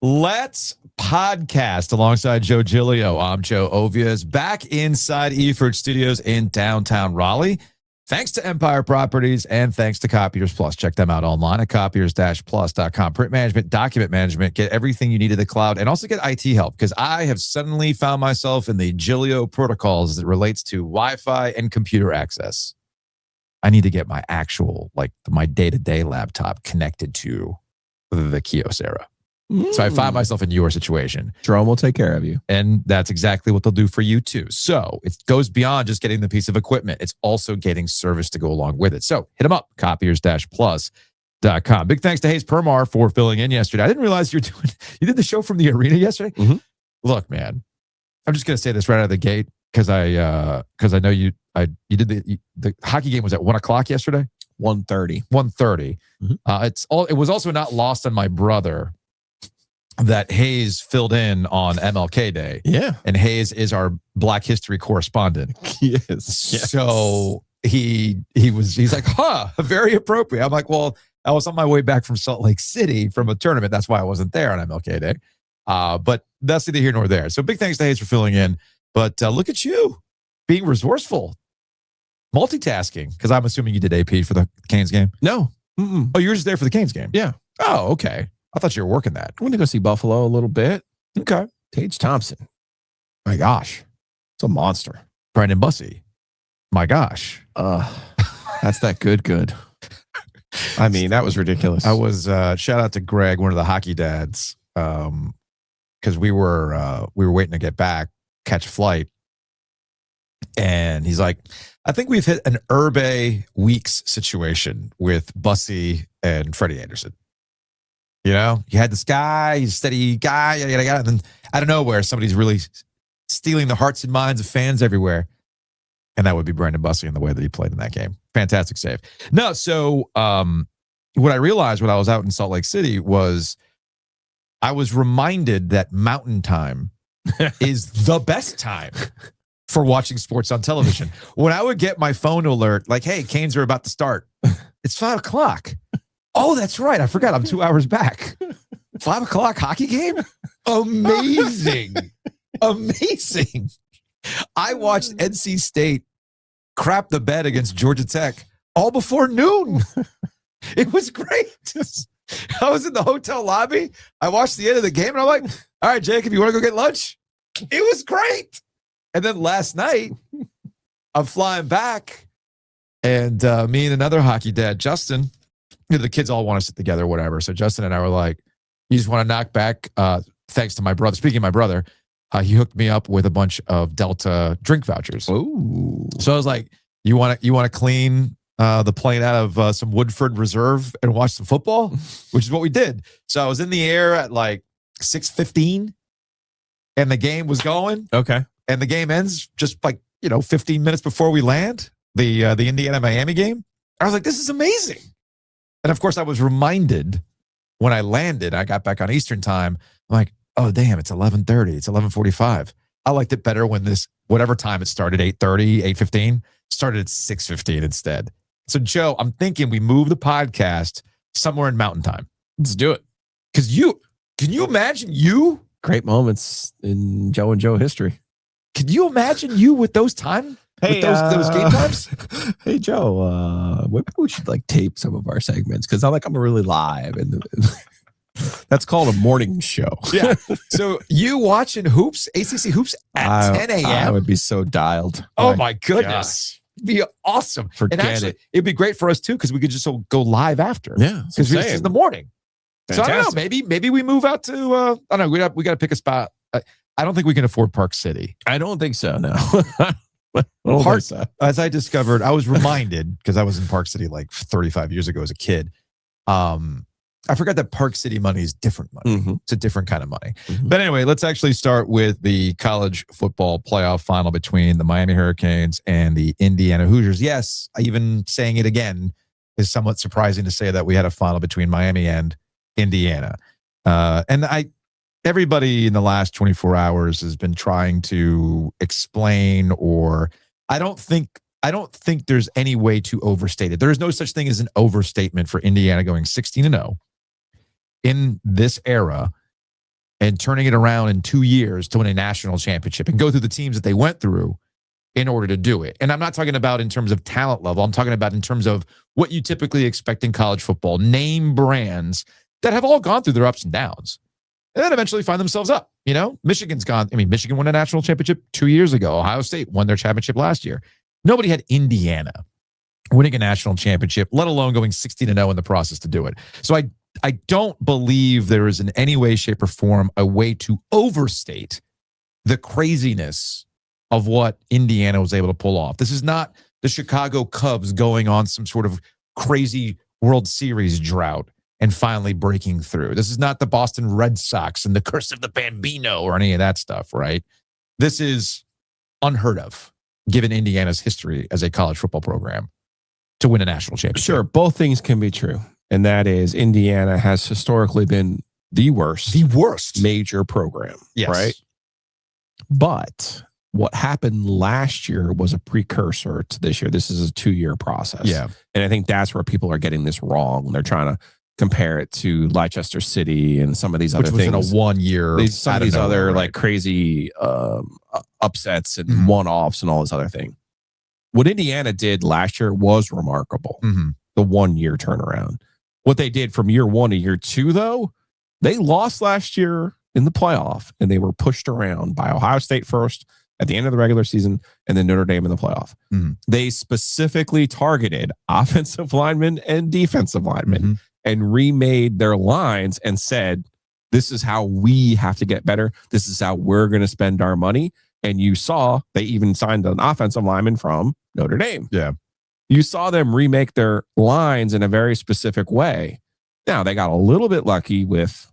Let's podcast alongside Joe Giglio. I'm Joe Ovies, back inside Eford Studios in downtown Raleigh. Thanks to Empire Properties and thanks to Copiers Plus. Check them out online at copiers-plus.com. Print management, document management, get everything you need to the cloud, and also get IT help, because I have suddenly found myself in the Giglio protocols as it relates to Wi-Fi and computer access. I need to get my actual, my day-to-day laptop connected to the Kyocera. So I find myself in your situation. Jerome will take care of you. And that's exactly what they'll do for you too. So it goes beyond just getting the piece of equipment. It's also getting service to go along with it. So hit them up, copiers-plus.com. Big thanks to Hayes Permar for filling in yesterday. I didn't realize you did the show from the arena yesterday. Mm-hmm. Look, man, I'm just going to say this right out of the gate because I know you did the hockey game was at 1:00 yesterday. 1:30. 1:30. Mm-hmm. It was also not lost on my brother that Hayes filled in on MLK Day. Yeah. And Hayes is our Black History correspondent. Yes. So he's like, very appropriate. I'm like, well, I was on my way back from Salt Lake City from a tournament. That's why I wasn't there on MLK Day. But that's neither here nor there. So big thanks to Hayes for filling in. But look at you being resourceful, multitasking, because I'm assuming you did AP for the Canes game. No. Mm-mm. Oh, you were just there for the Canes game? Yeah. Oh, okay. I thought you were working that. I went to go see Buffalo a little bit. Okay. Tage Thompson. My gosh. It's a monster. Brandon Bussey. My gosh. That's that good. I mean, that was ridiculous. I was shout out to Greg, one of the hockey dads, because we were waiting to get back, catch a flight, and he's like, I think we've hit an Urbe Weeks situation with Bussey and Freddie Anderson. You know, you had this guy, he's a steady guy, and then out of nowhere, somebody's really stealing the hearts and minds of fans everywhere. And that would be Brandon Bussey in the way that he played in that game. Fantastic save. No, so what I realized when I was out in Salt Lake City was I was reminded that mountain time is the best time for watching sports on television. When I would get my phone alert, like, hey, Canes are about to start. It's 5:00. Oh, that's right. I forgot. I'm 2 hours back. 5:00 hockey game? Amazing. Amazing. I watched NC State crap the bed against Georgia Tech all before noon. It was great. I was in the hotel lobby. I watched the end of the game and I'm like, all right, Jake, if you want to go get lunch, it was great. And then last night, I'm flying back and me and another hockey dad, Justin, the kids all want to sit together or whatever. So Justin and I were like, you just want to knock back, thanks to my brother. Speaking of my brother, he hooked me up with a bunch of Delta drink vouchers. Ooh. So I was like, you want to clean the plane out of some Woodford Reserve and watch some football, which is what we did. So I was in the air at like 6:15 and the game was going. Okay. And the game ends just 15 minutes before we land, the Indiana-Miami game. I was like, this is amazing. And of course, I was reminded when I landed, I got back on Eastern time. I'm like, oh, damn, it's 11:30. It's 11:45. I liked it better when whatever time it started, 8:30, 8:15, started at 6:15 instead. So, Joe, I'm thinking we move the podcast somewhere in Mountain Time. Let's do it. Because can you imagine you? Great moments in Joe and Joe history. Can you imagine you with those time? Hey, with those game times? Hey, Joe, maybe we should tape some of our segments because I'm really live. And that's called a morning show. Yeah. So you watching hoops, ACC hoops at 10 a.m.? I would be so dialed. Oh, my goodness. It'd be awesome. Forget it. It'd be great for us, too, because we could just go live after. Yeah. Because it's in the morning. Fantastic. So I don't know. Maybe we move out to, I don't know. We got to pick a spot. I don't think we can afford Park City. I don't think so, no. As I discovered, I was reminded, because I was in Park City 35 years ago as a kid. I forgot that Park City money is different money. Mm-hmm. It's a different kind of money. Mm-hmm. But anyway, let's actually start with the college football playoff final between the Miami Hurricanes and the Indiana Hoosiers. Yes, even saying it again is somewhat surprising to say that we had a final between Miami and Indiana. Everybody in the last 24 hours has been trying to explain, or I don't think there's any way to overstate it. There is no such thing as an overstatement for Indiana going 16-0 in this era and turning it around in 2 years to win a national championship and go through the teams that they went through in order to do it. And I'm not talking about in terms of talent level. I'm talking about in terms of what you typically expect in college football. Name brands that have all gone through their ups and downs and then eventually find themselves up. Michigan won a national championship 2 years ago. Ohio State won their championship last year. Nobody had Indiana winning a national championship, let alone going 16-0 in the process to do it. So I don't believe there is in any way, shape, or form a way to overstate the craziness of what Indiana was able to pull off. This is not the Chicago Cubs going on some sort of crazy World Series drought and finally breaking through. This is not the Boston Red Sox and the curse of the Bambino or any of that stuff, right? This is unheard of, given Indiana's history as a college football program, to win a national championship. Sure, both things can be true. And that is Indiana has historically been the worst major program, yes. Right? But what happened last year was a precursor to this year. This is a 2-year process. Yeah. And I think that's where people are getting this wrong. They're trying to compare it to Leicester City and some of these other things. Which was in a 1 year. Some of these other like crazy upsets and one-offs and all this other thing. What Indiana did last year was remarkable. The 1 year turnaround. What they did from year 1 to year 2, though, they lost last year in the playoff and they were pushed around by Ohio State first at the end of the regular season and then Notre Dame in the playoff. They specifically targeted offensive linemen and defensive linemen and remade their lines and said, this is how we have to get better. This is how we're going to spend our money. And you saw they even signed an offensive lineman from Notre Dame. Yeah. You saw them remake their lines in a very specific way. Now, they got a little bit lucky with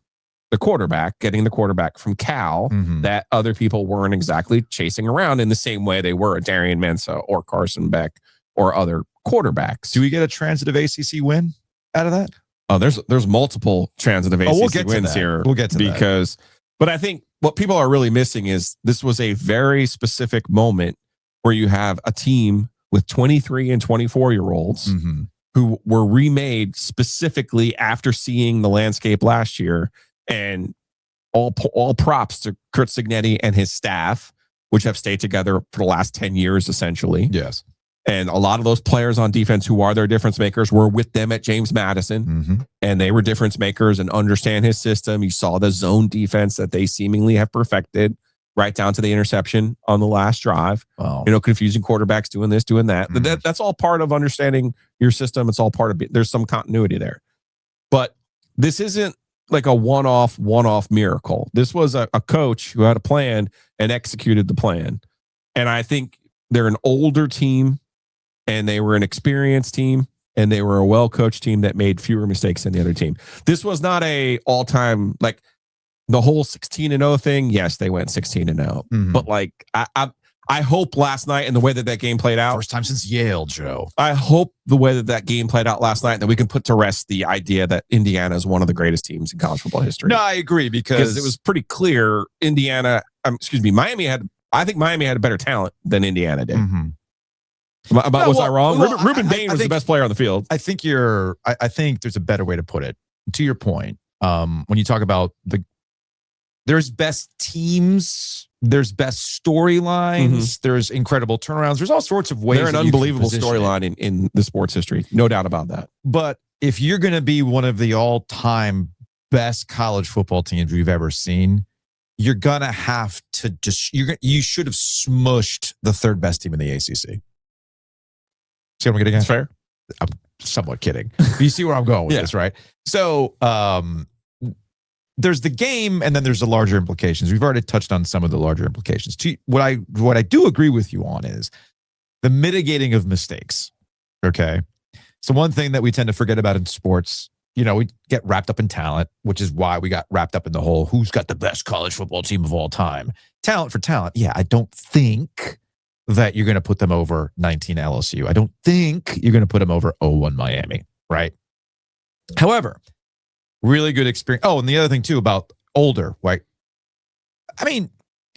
the quarterback, getting the quarterback from Cal that other people weren't exactly chasing around in the same way they were Darian Mensah or Carson Beck or other quarterbacks. Do we get a transitive ACC win out of that? Oh, there's multiple transitive ACC wins here. We'll get to that. But I think what people are really missing is this was a very specific moment where you have a team with 23 and 24-year-olds who were remade specifically after seeing the landscape last year. And all props to Curt Cignetti and his staff, which have stayed together for the last 10 years, essentially. Yes. And a lot of those players on defense who are their difference makers were with them at James Madison. And they were difference makers and understand his system. You saw the zone defense that they seemingly have perfected right down to the interception on the last drive. Wow. Confusing quarterbacks doing this, doing that. That's all part of understanding your system. It's all part of it. There's some continuity there. But this isn't like a one-off miracle. This was a coach who had a plan and executed the plan. And I think they're an older team and they were an experienced team and they were a well-coached team that made fewer mistakes than the other team. This was not a all-time, like the whole 16-0 thing. Yes, they went 16-0, but like I hope last night and the way that game played out. First time since Yale, Joe. I hope the way that game played out last night that we can put to rest the idea that Indiana is one of the greatest teams in college football history. No, I agree because it was pretty clear Miami had a better talent than Indiana did. Was I wrong? Ruben Bain was the best player on the field. I think I think there's a better way to put it. To your point, when you talk about there's best teams, there's best storylines, there's incredible turnarounds. There's all sorts of ways. They're an unbelievable storyline in the sports history. No doubt about that. But if you're going to be one of the all-time best college football teams we've ever seen, you're going to have to you should have smushed the third best team in the ACC. See what I'm getting at? That's fair. I'm somewhat kidding. But you see where I'm going with this, right? So, there's the game, and then there's the larger implications. We've already touched on some of the larger implications. What I do agree with you on is the mitigating of mistakes. Okay, so one thing that we tend to forget about in sports, we get wrapped up in talent, which is why we got wrapped up in the whole who's got the best college football team of all time. Talent for talent, yeah. I don't think that you're going to put them over 19 LSU. I don't think you're going to put them over 0-1 Miami, right? However, really good experience. Oh, and the other thing too about older, right? I mean,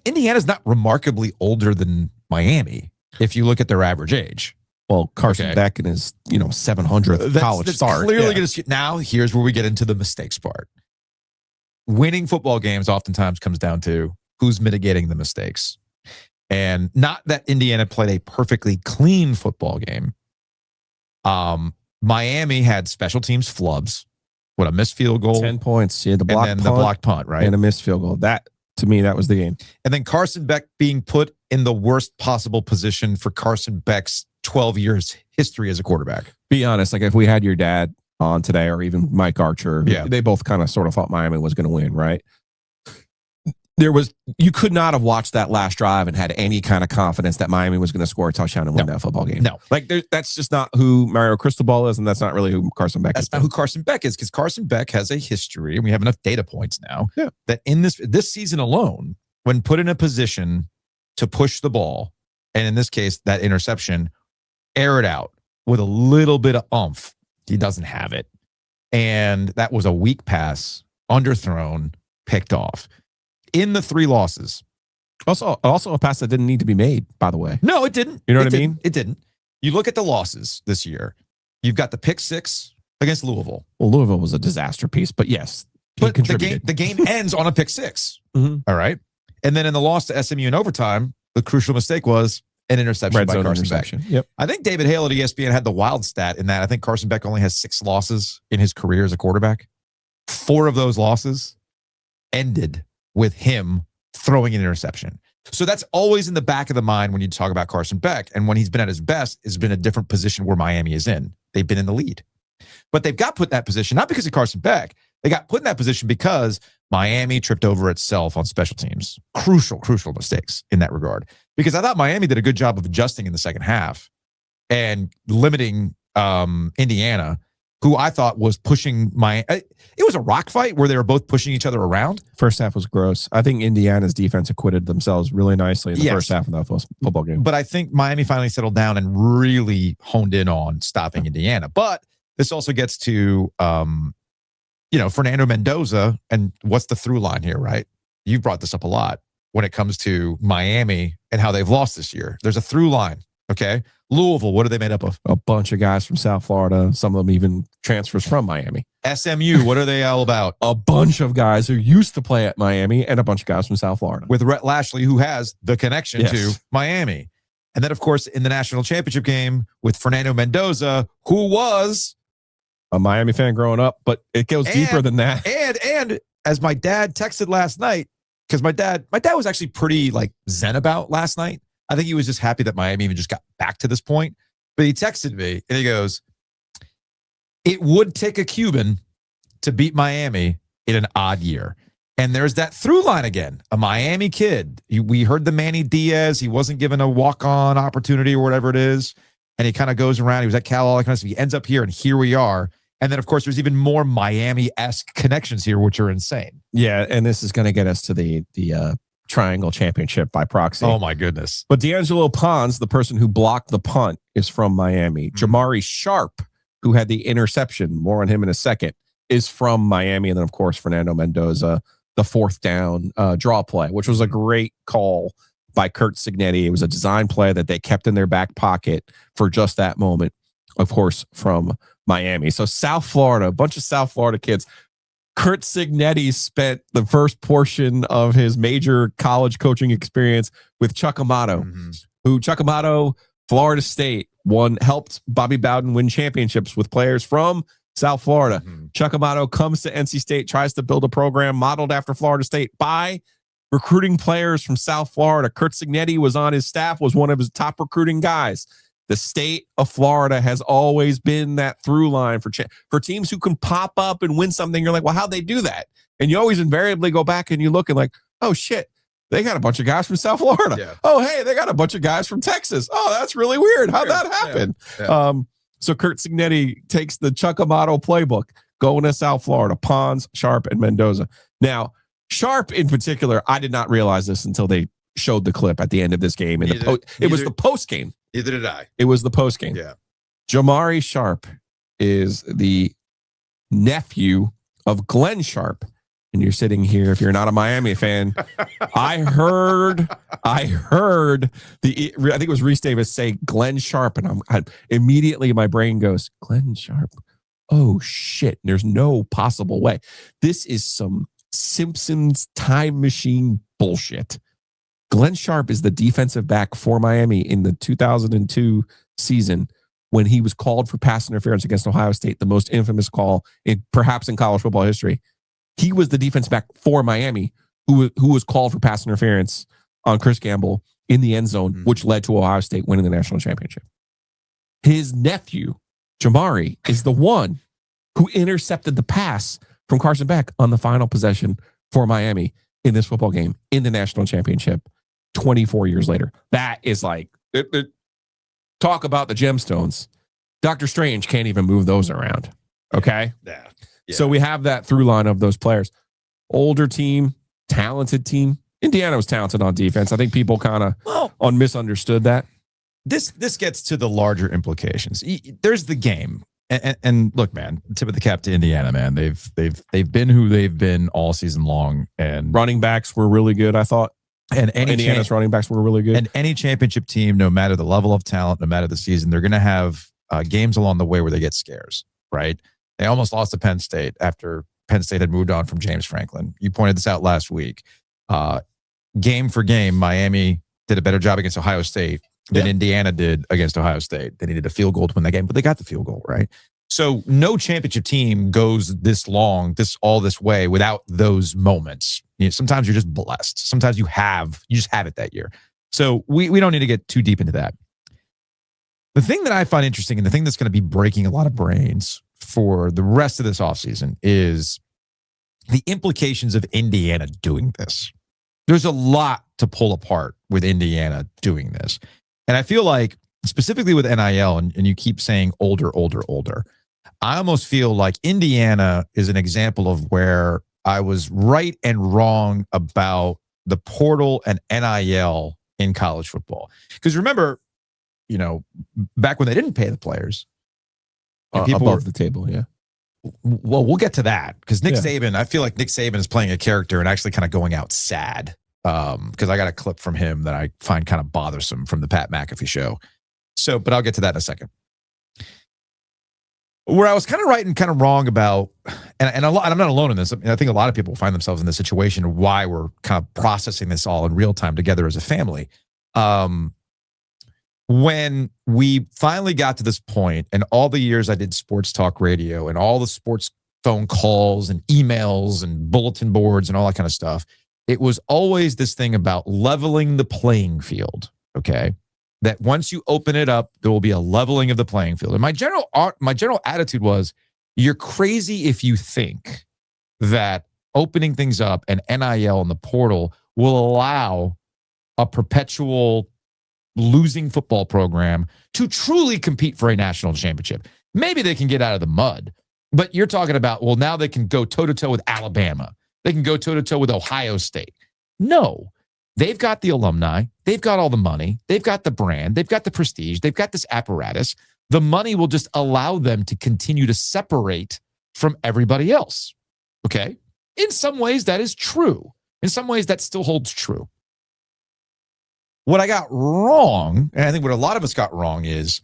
Indiana's not remarkably older than Miami if you look at their average age. Well, Carson Beck in his 700th college start. Clearly going to. Now, here's where we get into the mistakes part. winning football games oftentimes comes down to who's mitigating the mistakes. And not that Indiana played a perfectly clean football game. Miami had special teams flubs. A missed field goal. 10 points. Yeah, the blocked punt, right? And a missed field goal. That, to me, that was the game. And then Carson Beck being put in the worst possible position for Carson Beck's 12 years history as a quarterback. Be honest, like if we had your dad on today or even Mike Archer, they both kind of sort of thought Miami was going to win, right? You could not have watched that last drive and had any kind of confidence that Miami was going to score a touchdown and win that football game. No. Like that's just not who Mario Cristobal is, and that's not really who Carson Beck is. That's not who Carson Beck is, because Carson Beck has a history, and we have enough data points now that in this season alone, when put in a position to push the ball, and in this case, that interception, air it out with a little bit of oomph, he doesn't have it. And that was a weak pass, underthrown, picked off. In the 3 losses. Also a pass that didn't need to be made, by the way. No, it didn't. You know what I mean? It didn't. You look at the losses this year. You've got the pick 6 against Louisville. Well, Louisville was a disaster piece, but yes, but the game ends on a pick 6. Mm-hmm. All right. And then in the loss to SMU in overtime, the crucial mistake was an interception by Carson Beck. Yep. I think David Hale at ESPN had the wild stat in that I think Carson Beck only has 6 losses in his career as a quarterback. 4 of those losses ended with him throwing an interception. So that's always in the back of the mind when you talk about Carson Beck. And when he's been at his best, has been a different position where Miami is in. They've been in the lead. But they've got put in that position, not because of Carson Beck. They got put in that position because Miami tripped over itself on special teams. Crucial mistakes in that regard. Because I thought Miami did a good job of adjusting in the second half and limiting Indiana, who I thought was pushing it was a rock fight where they were both pushing each other around. First half was gross. I think Indiana's defense acquitted themselves really nicely in the first half of that football game. But I think Miami finally settled down and really honed in on stopping Indiana. But this also gets to, Fernando Mendoza and what's the through line here, right? You've brought this up a lot when it comes to Miami and how they've lost this year. There's a through line, okay? Louisville, what are they made up of? A bunch of guys from South Florida. Some of them even transfers from Miami. SMU, what are they all about? A bunch of guys who used to play at Miami and a bunch of guys from South Florida. With Rhett Lashley, who has the connection to Miami. And then, of course, in the national championship game with Fernando Mendoza, who was a Miami fan growing up, but it goes deeper than that. And as my dad texted last night, because my dad was actually pretty zen about last night. I think he was just happy that Miami even just got back to this point. But he texted me and he goes, it would take a Cuban to beat Miami in an odd year. And there's that through line again, a Miami kid. We heard the Manny Diaz. He wasn't given a walk-on opportunity or whatever it is. And he kind of goes around. He was at Cal, all that kind of stuff. He ends up here, and here we are. And then, of course, there's even more Miami-esque connections here, which are insane. Yeah, and this is going to get us to the Triangle Championship by proxy. Oh, my goodness. But D'Angelo Pons, the person who blocked the punt, is from Miami. Mm-hmm. Jamari Sharp, who had the interception, more on him in a second, is from Miami. And then, of course, Fernando Mendoza, the 4th down draw play, which was a great call by Curt Cignetti. It was a design play that they kept in their back pocket for just that moment, of course, from Miami. So South Florida, a bunch of South Florida kids. Curt Cignetti spent the first portion of his major college coaching experience with Chuck Amato, who Chuck Amato, Florida State, helped Bobby Bowden win championships with players from South Florida. Chuck Amato comes to NC State, tries to build a program modeled after Florida State by recruiting players from South Florida. Curt Cignetti was on his staff, was one of his top recruiting guys. The state of Florida has always been that through line for teams who can pop up and win something. You're like, well, how'd they do that? And you always invariably go back and you look and like, oh, shit, they got a bunch of guys from South Florida. Yeah. Oh, hey, they got a bunch of guys from Texas. Oh, that's really weird. How'd that happen? Yeah. So Curt Cignetti takes the Chuck Amato playbook, going to South Florida, Pons, Sharp, and Mendoza. Now, Sharp in particular, I did not realize this until they showed the clip at the end of this game. It was the post game. Neither did I. It was the post game. Yeah. Jamari Sharp is the nephew of Glenn Sharp. And you're sitting here, if you're not a Miami fan, I heard I think it was Reese Davis say Glenn Sharp. And immediately my brain goes, Glenn Sharp. Oh shit. There's no possible way. This is some Simpsons time machine bullshit. Glenn Sharp is the defensive back for Miami in the 2002 season when he was called for pass interference against Ohio State, the most infamous call perhaps in college football history. He was the defensive back for Miami who was called for pass interference on Chris Gamble in the end zone, which led to Ohio State winning the national championship. His nephew, Jamari, is the one who intercepted the pass from Carson Beck on the final possession for Miami in this football game in the national championship 24 years later. That is like, talk about the gemstones. Dr. Strange can't even move those around. Okay? Yeah. So we have that through line of those players. Older team, talented team. Indiana was talented on defense. I think people kind of misunderstood that. This gets to the larger implications. There's the game. And look, man, tip of the cap to Indiana, man. They've been who they've been all season long. And running backs were really good, I thought. And Indiana's running backs were really good. And any championship team, no matter the level of talent, no matter the season, they're going to have games along the way where they get scares, right? They almost lost to Penn State after Penn State had moved on from James Franklin. You pointed this out last week. Game for game, Miami did a better job against Ohio State than Indiana did against Ohio State. They needed a field goal to win that game, but they got the field goal, right? So no championship team goes this long, all this way without those moments. You know, sometimes you're just blessed. Sometimes you just have it that year. So we don't need to get too deep into that. The thing that I find interesting and the thing that's going to be breaking a lot of brains for the rest of this offseason is the implications of Indiana doing this. There's a lot to pull apart with Indiana doing this. And I feel like, specifically with NIL, and you keep saying older, I almost feel like Indiana is an example of where I was right and wrong about the portal and NIL in college football. Because remember, back when they didn't pay the players, people above the table, yeah. Well, we'll get to that because Nick Saban, I feel like Nick Saban is playing a character and actually kind of going out sad. Because I got a clip from him that I find kind of bothersome from the Pat McAfee show. So, but I'll get to that in a second. Where I was kind of right and kind of wrong about, and I'm not alone in this. I mean, I think a lot of people find themselves in this situation. Why we're kind of processing this all in real time together as a family. When we finally got to this point, and all the years I did sports talk radio and all the sports phone calls and emails and bulletin boards and all that kind of stuff, it was always this thing about leveling the playing field, okay? That once you open it up, there will be a leveling of the playing field. And my general attitude was, you're crazy if you think that opening things up and NIL and the portal will allow a perpetual losing football program to truly compete for a national championship. Maybe they can get out of the mud, but you're talking about, well, now they can go toe-to-toe with Alabama. They can go toe-to-toe with Ohio State. No, they've got the alumni. They've got all the money. They've got the brand. They've got the prestige. They've got this apparatus. The money will just allow them to continue to separate from everybody else. Okay? In some ways, that is true. In some ways, that still holds true. What I got wrong, and I think what a lot of us got wrong, is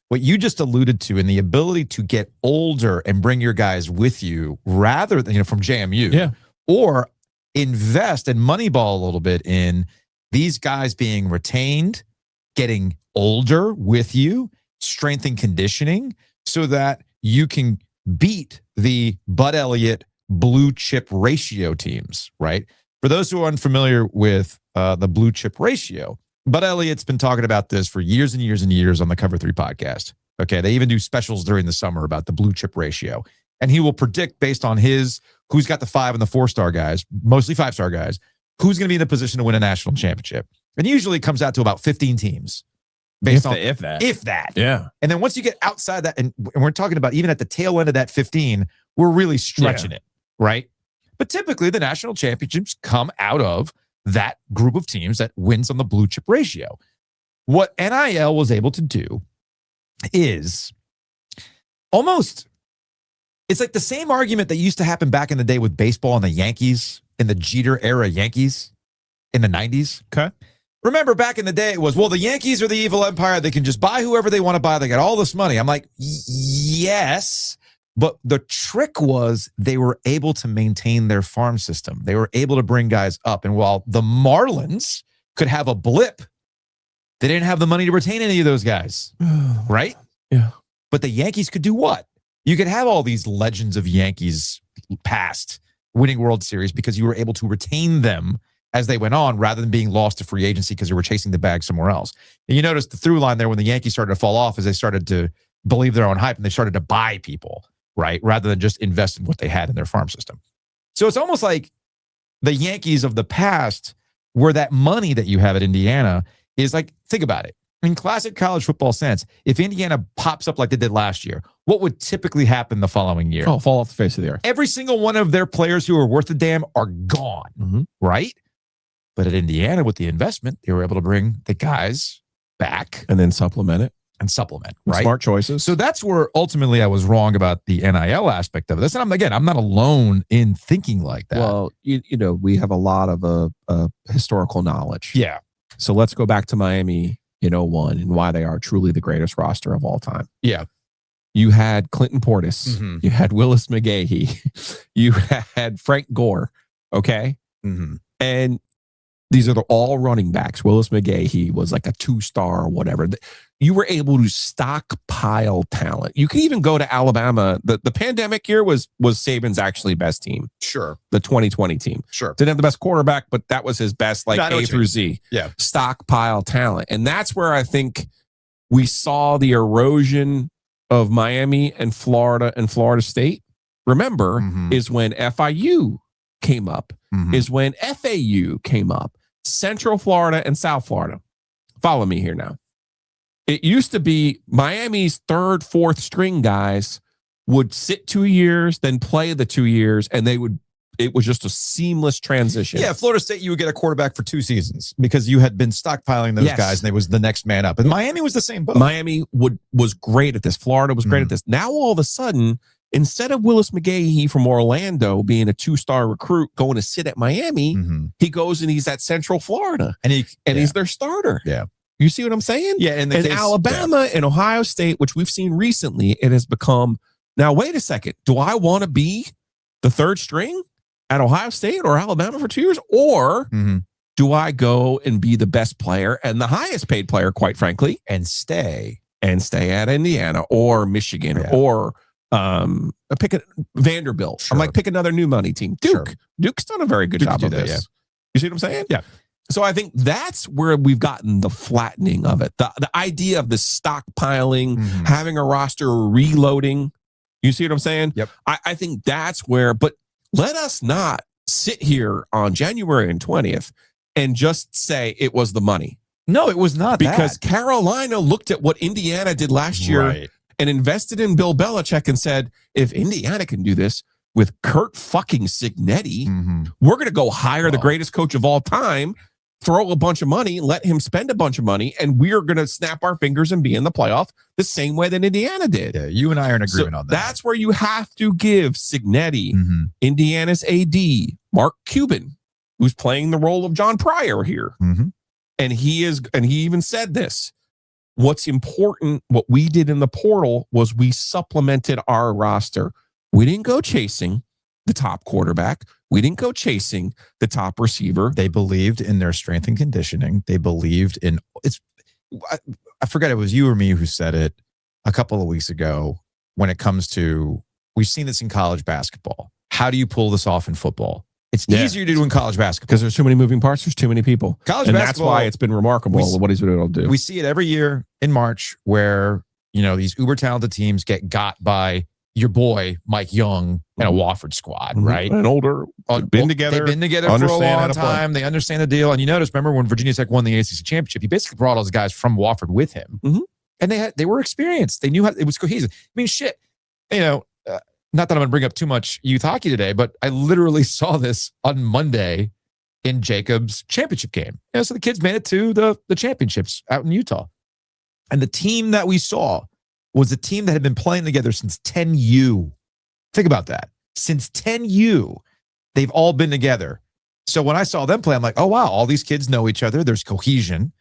what you just alluded to, and the ability to get older and bring your guys with you rather than, from JMU, or invest and moneyball a little bit in these guys being retained, getting older with you, strength and conditioning, so that you can beat the Bud Elliott blue chip ratio teams, right? For those who are unfamiliar with the blue chip ratio, Bud Elliott's been talking about this for years and years and years on the Cover 3 podcast. Okay, they even do specials during the summer about the blue chip ratio. And he will predict based on who's got the 5 and the 4-star guys, mostly 5-star guys, who's going to be in a position to win a national championship. And usually it comes out to about 15 teams. Based on if that. Yeah. And then once you get outside that, and we're talking about even at the tail end of that 15, we're really stretching it, right? But typically the national championships come out of that group of teams that wins on the blue chip ratio. What NIL was able to do is it's like the same argument that used to happen back in the day with baseball and the Yankees, in the Jeter era Yankees in the 90s. Okay. Remember back in the day, it was, well, the Yankees are the evil empire. They can just buy whoever they want to buy. They got all this money. I'm like, yes, But the trick was they were able to maintain their farm system. They were able to bring guys up. And while the Marlins could have a blip, they didn't have the money to retain any of those guys, right? Yeah. But the Yankees could do what? You could have all these legends of Yankees past winning World Series because you were able to retain them as they went on rather than being lost to free agency because they were chasing the bag somewhere else. And you notice the through line there when the Yankees started to fall off is they started to believe their own hype and they started to buy people, right? Rather than just invest in what they had in their farm system. So it's almost like the Yankees of the past where that money that you have at Indiana is like, think about it. In classic college football sense, if Indiana pops up like they did last year, what would typically happen the following year? Oh, fall off the face of the earth. Every single one of their players who are worth a damn are gone, right? But at Indiana, with the investment, they were able to bring the guys back. And then supplement it. Right? Smart choices. So that's where ultimately I was wrong about the NIL aspect of this. And I'm not alone in thinking like that. Well, you know, we have a lot of historical knowledge. Yeah. So let's go back to Miami in 2001 and why they are truly the greatest roster of all time. Yeah. You had Clinton Portis. You had Willis McGahee. You had Frank Gore. Okay. And these are all running backs. Willis McGahee was like a 2-star or whatever. You were able to stockpile talent. You can even go to Alabama. The pandemic year was Saban's actually best team. Sure. The 2020 team. Sure. Didn't have the best quarterback, but that was his best, like A through Z. Yeah. Stockpile talent. And that's where I think we saw the erosion of Miami and Florida State. Remember, is when FIU came up, is when FAU came up. Central Florida and South Florida. Follow me here now. It used to be Miami's 3rd, 4th string guys would sit 2 years, then play the 2 years, and it was just a seamless transition. Yeah, Florida State, you would get a quarterback for 2 seasons because you had been stockpiling those guys and they was the next man up. And Miami was the same boat. Miami was great at this. Florida was great at this. Now all of a sudden, instead of Willis McGahee from Orlando being a 2-star recruit going to sit at Miami, he goes and he's at Central Florida. And he's their starter. Yeah. You see what I'm saying? Yeah. And Alabama and Ohio State, which we've seen recently, it has become, now wait a second, do I want to be the 3rd string at Ohio State or Alabama for 2 years? Or do I go and be the best player and the highest paid player, quite frankly, and stay at Indiana or Michigan or pick a Vanderbilt? Sure. I'm like, pick another new money team. Duke. Sure. Duke's done a very good job of this. Yeah. You see what I'm saying? Yeah. So I think that's where we've gotten the flattening of it. The idea of the stockpiling, having a roster reloading. You see what I'm saying? Yep. I think that's where, but let us not sit here on January 20th and just say it was the money. No, it was not because Carolina looked at what Indiana did last year and invested in Bill Belichick and said, if Indiana can do this with Curt fucking Cignetti, we're going to go hire the greatest coach of all time, throw a bunch of money, let him spend a bunch of money, and we're going to snap our fingers and be in the playoff the same way that Indiana did. Yeah, you and I are in agreement on that. That's where you have to give Cignetti, Indiana's AD, Mark Cuban, who's playing the role of John Pryor here. And he even said this. What's important, what we did in the portal was we supplemented our roster. We didn't go chasing the top quarterback. We didn't go chasing the top receiver. They believed in their strength and conditioning. They believed in I forget it was you or me who said it a couple of weeks ago when it comes to, we've seen this in college basketball. How do you pull this off in football? It's easier to do in college basketball. Because there's too many moving parts. There's too many people. That's why it's been remarkable what he's been able to do. We see it every year in March where, these uber talented teams get got by your boy, Mike Young, and a Wofford squad, right? And older, been together. They've been together for a long time. They understand the deal. And you notice, remember when Virginia Tech won the ACC championship, he basically brought all those guys from Wofford with him. And they were experienced. They knew how it was cohesive. I mean, shit, not that I'm going to bring up too much youth hockey today, but I literally saw this on Monday in Jacob's championship game. So the kids made it to the championships out in Utah. And the team that we saw was a team that had been playing together since 10U. Think about that. Since 10U, they've all been together. So when I saw them play, I'm like, oh, wow, all these kids know each other. There's cohesion.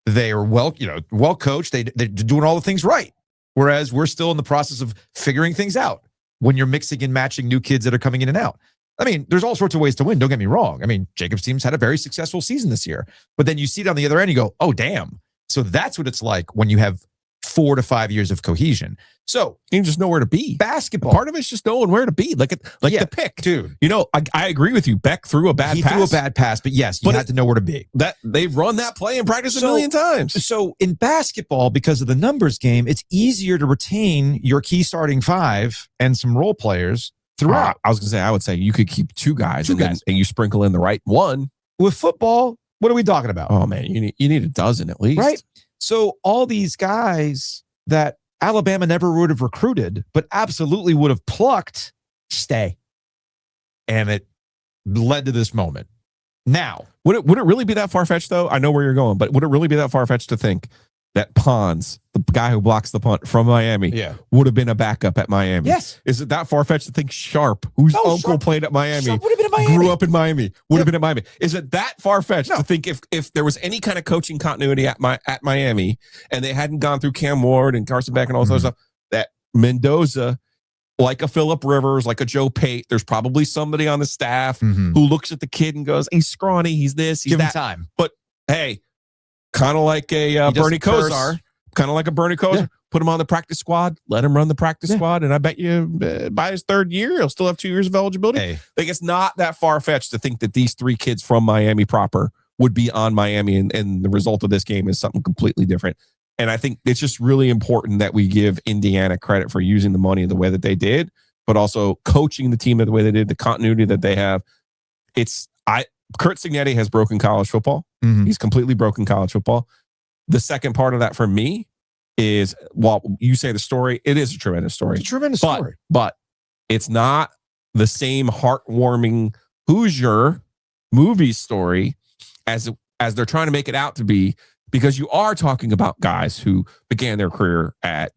They are well coached. They're doing all the things right. Whereas we're still in the process of figuring things out. when you're mixing and matching new kids that are coming in and out. I mean, there's all sorts of ways to win. Don't get me wrong. I mean, Jacob's team's had a very successful season this year. But then you see it on the other end, you go, oh, damn. So that's what it's like when you have 4 to 5 years of cohesion. So you just know where to be. Basketball. Part of it's just knowing where to be. Like the pick. Dude. You know, I agree with you. Beck threw a bad pass. He threw a bad pass, but yes, you had to know where to be. That they've run that play in practice a million times. So in basketball, because of the numbers game, it's easier to retain your key starting 5 and some role players throughout. I was going to say, I would say you could keep 2 guys, and you sprinkle in the right one. With football, what are we talking about? Oh, man, you need a dozen at least. Right? So all these guys that Alabama never would have recruited, but absolutely would have plucked, stay. And it led to this moment. Now, would it really be that far-fetched, though? I know where you're going, but would it really be that far-fetched to think that Pons, the guy who blocks the punt from Miami, would have been a backup at Miami? Yes. Is it that far-fetched to think Sharp, whose uncle played at Miami, would have been at Miami, grew up in Miami, would have been at Miami? Is it that far-fetched to think if there was any kind of coaching continuity at Miami and they hadn't gone through Cam Ward and Carson Beck and all this other stuff, that Mendoza, like a Phillip Rivers, like a Joe Pate, there's probably somebody on the staff who looks at the kid and goes, he's scrawny, he's this, he's Give that. Him time. But hey, kind of like a Bernie Kosar, put him on the practice squad, let him run the practice squad, and I bet you by his 3rd year, he'll still have 2 years of eligibility. Hey. Like, it's not that far-fetched to think that these 3 kids from Miami proper would be on Miami, and the result of this game is something completely different. And I think it's just really important that we give Indiana credit for using the money the way that they did, but also coaching the team the way they did, the continuity that they have. Curt Cignetti has broken college football. He's completely broken college football. The second part of that for me is, while you say the story, it is a tremendous story. It's a tremendous story. But it's not the same heartwarming Hoosier movie story as they're trying to make it out to be, because you are talking about guys who began their career at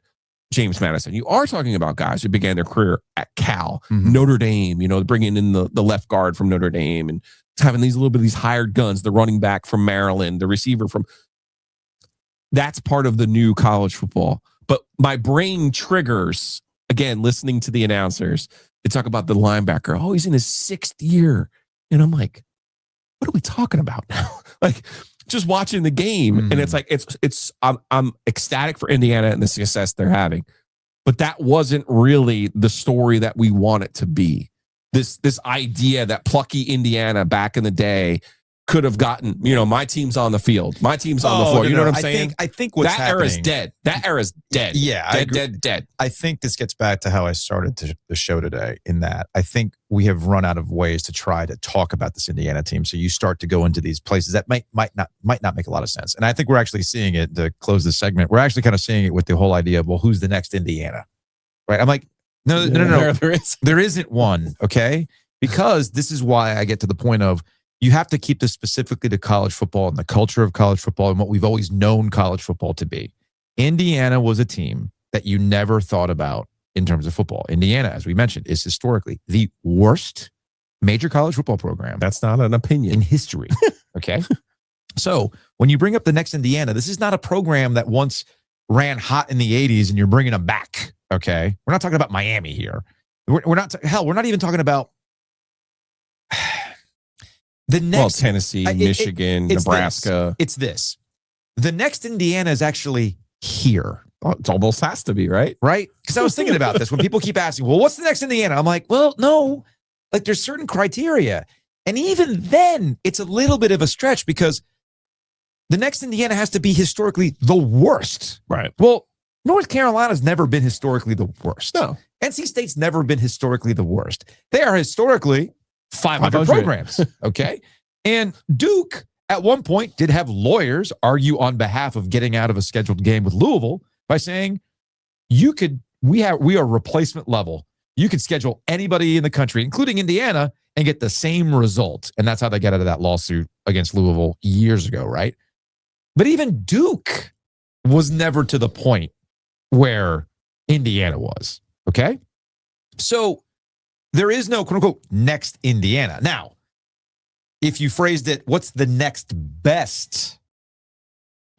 James Madison. You are talking about guys who began their career at Cal, Notre Dame, bringing in the left guard from Notre Dame and having these hired guns, the running back from Maryland, the receiver from. That's part of the new college football. But my brain triggers, again, listening to the announcers. They talk about the linebacker. Oh, he's in his 6th year. And I'm like, what are we talking about now? Like, just watching the game, and it's like I'm ecstatic for Indiana and the success they're having, but that wasn't really the story that we want it to be. This idea that plucky Indiana back in the day could have gotten, my team's on the field, my team's on the floor. You know what I'm saying? I think what's that happening, era is dead. That era is dead. Yeah, dead. I think this gets back to how I started the show today, in that I think we have run out of ways to try to talk about this Indiana team. So you start to go into these places that might not make a lot of sense. And I think we're actually seeing it, to close this segment. We're actually kind of seeing it with the whole idea of, well, who's the next Indiana? Right? I'm like, no. There isn't one, okay? Because this is why I get to the point of, you have to keep this specifically to college football and the culture of college football and what we've always known college football to be. Indiana was a team that you never thought about in terms of football. Indiana, as we mentioned, is historically the worst major college football program. That's not an opinion. In history. Okay? So when you bring up the next Indiana, this is not a program that once ran hot in the 80s and you're bringing them back. Okay? We're not talking about Miami here. We're not even talking about the next, Tennessee, Michigan, Nebraska. It's this. The next Indiana is actually here. Well, it almost has to be, right? Right? Because I was thinking about this when people keep asking, well, what's the next Indiana? I'm like, well, no. Like, there's certain criteria. And even then, it's a little bit of a stretch, because the next Indiana has to be historically the worst. Right. Well, North Carolina's never been historically the worst. No. NC State's never been historically the worst. They are historically 500 programs. Okay. And Duke at one point did have lawyers argue on behalf of getting out of a scheduled game with Louisville by saying, we are replacement level. You could schedule anybody in the country, including Indiana, and get the same result. And that's how they got out of that lawsuit against Louisville years ago. Right. But even Duke was never to the point where Indiana was. Okay. So there is no, quote unquote, next Indiana. Now, if you phrased it, what's the next best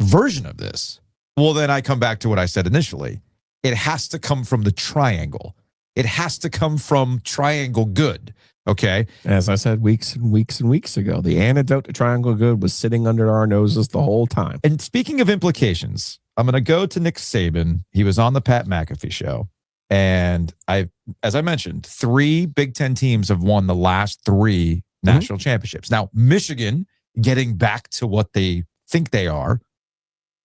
version of this? Well, then I come back to what I said initially. It has to come from the triangle. It has to come from triangle good. Okay. As I said weeks and weeks and weeks ago, the antidote to triangle good was sitting under our noses the whole time. And speaking of implications, I'm going to go to Nick Saban. He was on the Pat McAfee show. And as I mentioned, 3 Big Ten teams have won the last 3 national championships. Now, Michigan getting back to what they think they are,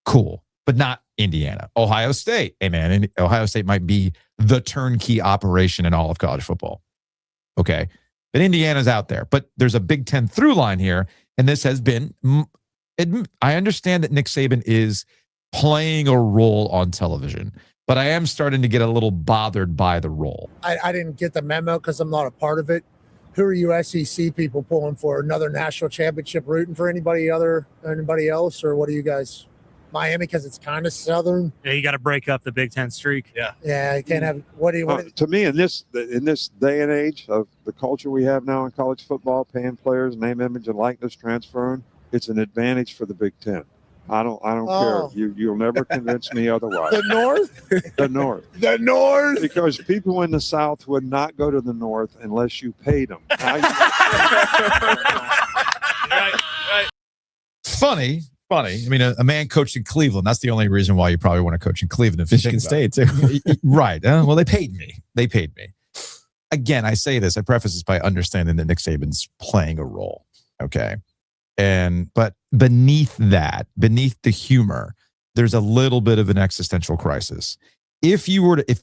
cool, but not Indiana. Ohio State, hey man, Ohio State might be the turnkey operation in all of college football. Okay. But Indiana's out there. But there's a Big Ten through line here. And this has been, I understand that Nick Saban is playing a role on television, but I am starting to get a little bothered by the role. I didn't get the memo because I'm not a part of it. Who are you SEC people pulling for? Another national championship, rooting for anybody else? Or what are you guys? Miami because it's kind of southern. Yeah, you got to break up the Big Ten streak. Yeah, you can't have. To me, in this day and age of the culture we have now in college football, paying players name, image, and likeness transferring, it's an advantage for the Big Ten. I don't care. You'll never convince me otherwise. The North? The North. The North. Because people in the South would not go to the North unless you paid them. Right. Funny. I mean, a man coached in Cleveland. That's the only reason why you probably want to coach in Cleveland. If Michigan State, too. Right. Well, they paid me. Again, I say this. I preface this by understanding that Nick Saban's playing a role. Okay. But beneath the humor, there's a little bit of an existential crisis. If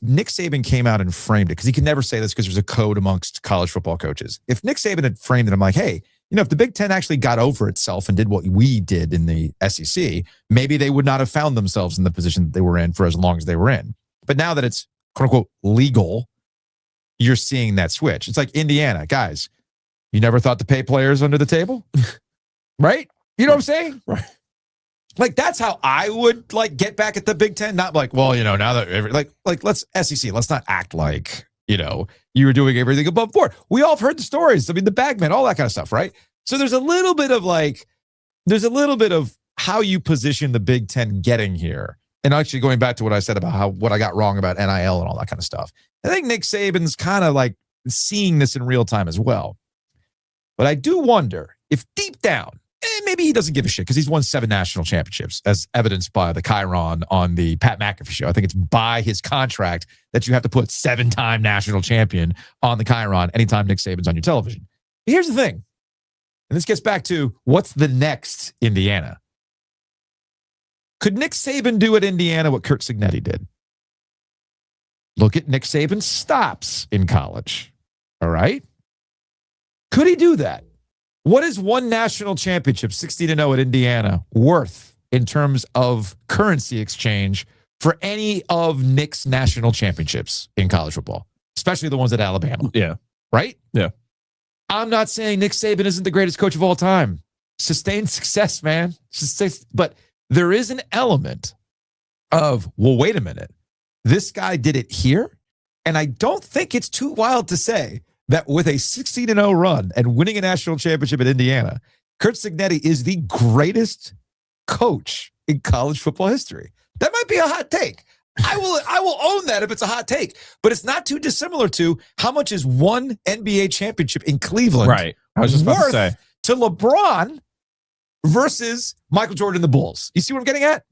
Nick Saban came out and framed it, because he can never say this because there's a code amongst college football coaches. If Nick Saban had framed it, I'm like, hey, if the Big Ten actually got over itself and did what we did in the SEC, maybe they would not have found themselves in the position that they were in for as long as they were in. But now that it's quote unquote legal, you're seeing that switch. It's like Indiana, guys, you never thought to pay players under the table, right? You know what I'm saying? Right. Like, that's how I would get back at the Big Ten. Not like, well, now that let's SEC, let's not act like, you were doing everything above board. We all have heard the stories. I mean, the bagman, all that kind of stuff, right? So there's a little bit of how you position the Big Ten getting here. And actually going back to what I said about what I got wrong about NIL and all that kind of stuff. I think Nick Saban's kind of seeing this in real time as well. But I do wonder if deep down, maybe he doesn't give a shit because he's won 7 national championships, as evidenced by the Chiron on the Pat McAfee show. I think it's by his contract that you have to put 7-time national champion on the Chiron anytime Nick Saban's on your television. But here's the thing, and this gets back to what's the next Indiana? Could Nick Saban do at Indiana what Curt Cignetti did? Look at Nick Saban's stops in college. All right? Could he do that? What is one national championship, 60-0 at Indiana, worth in terms of currency exchange for any of Nick's national championships in college football, especially the ones at Alabama? Yeah. Right? Yeah. I'm not saying Nick Saban isn't the greatest coach of all time. Sustained success, man. But there is an element of, well, wait a minute. This guy did it here, and I don't think it's too wild to say that with a 16-0 run and winning a national championship at Indiana, Curt Cignetti is the greatest coach in college football history. That might be a hot take. I will own that if it's a hot take, but it's not too dissimilar to how much is one NBA championship in Cleveland, right? I was just about to say, to LeBron versus Michael Jordan and the Bulls. You see what I'm getting at?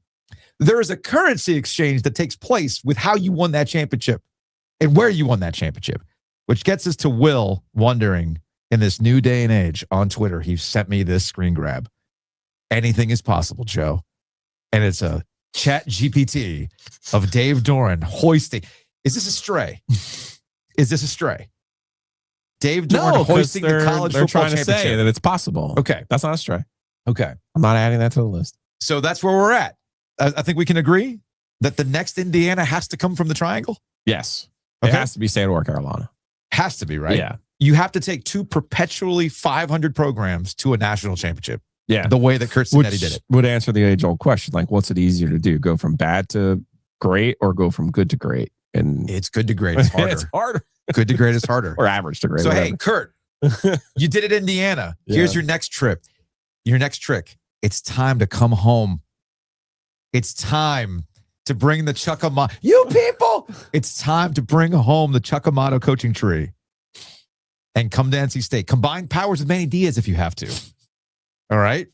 There is a currency exchange that takes place with how you won that championship and where you won that championship. Which gets us to Will wondering, in this new day and age on Twitter, he sent me this screen grab. Anything is possible, Joe. And it's a chat GPT of Dave Doran hoisting. Is this a stray? Dave Doran hoisting the college football championship. They're trying to say that it's possible. Okay. That's not a stray. Okay. I'm not adding that to the list. So that's where we're at. I think we can agree that the next Indiana has to come from the triangle? Yes. Okay. It has to be State or Carolina. Has to be, right? Yeah. You have to take 2 perpetually 500 programs to a national championship. Yeah. The way that Curt Cignetti did it. Would answer the age-old question, what's it easier to do? Go from bad to great or go from good to great? And it's good to great. It's harder. It's harder. Good to great is harder. Or average to great. So, whatever. hey, Curt, you did it in Indiana. Yeah. Here's your next trip. Your next trick. It's time to come home. It's time to bring the Chuckamata. You people, It's time to bring home the Chuck Amato coaching tree and come to NC State. Combine powers with Manny Diaz if you have to. All right?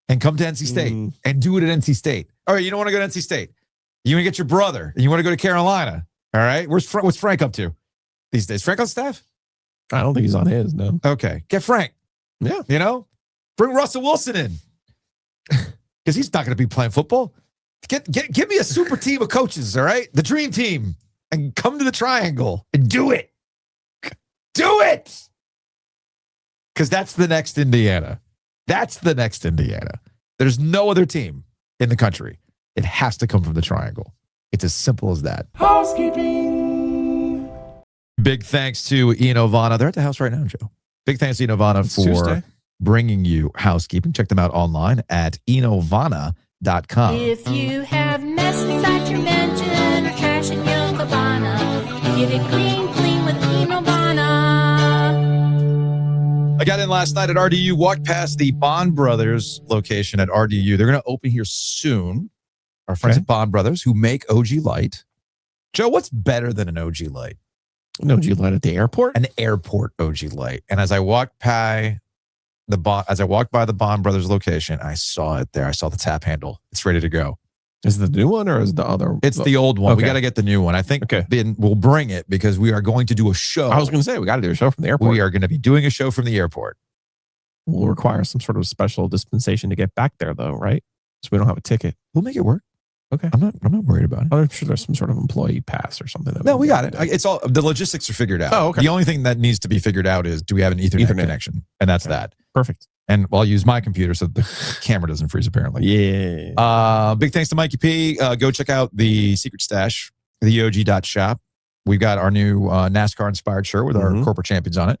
And come to NC State and do it at NC State. All right, you don't want to go to NC State. You want to get your brother and you want to go to Carolina. All right? What's Frank up to these days? Frank on staff? I don't think he's on his, no. Okay. Get Frank. Yeah. You know? Bring Russell Wilson in. Because he's not going to be playing football. Give me a super team of coaches, all right? The dream team. And come to the triangle and do it. Do it. Because that's the next Indiana. That's the next Indiana. There's no other team in the country. It has to come from the triangle. It's as simple as that. Housekeeping. Big thanks to Ian Ovana. They're at the house right now, Joe. Big thanks to Ian Ovana for Tuesday. bringing you housekeeping. Check them out online at ianovana.com. If you have mess inside your mansion or trash in your cabana, get it clean with Inovana. I got in last night at RDU, walked past the Bond Brothers location at RDU. They're going to open here soon. Our friends at Bond Brothers who make OG Light. Joe, what's better than an OG Light? An OG Light at the airport? An airport OG Light. And as I walked by the Bond Brothers location, I saw it there. I saw the tap handle. It's ready to go. Is it the new one or is it the other? It's the old one. Okay. We got to get the new one. I think then we'll bring it because we are going to do a show. I was going to say, we got to do a show from the airport. We are going to be doing a show from the airport. We'll require some sort of special dispensation to get back there, though, right? So we don't have a ticket. We'll make it work. Okay. I'm not worried about it. I'm sure there's some sort of employee pass or something. No, we got it. It's all the logistics are figured out. Oh, okay. The only thing that needs to be figured out is do we have an Ethernet. Connection? And that's that. Perfect. And I'll use my computer so the camera doesn't freeze, apparently. Yeah. Big thanks to Mikey P. Go check out the Secret Stash, the OG.shop. We've got our new NASCAR-inspired shirt with our corporate champions on it.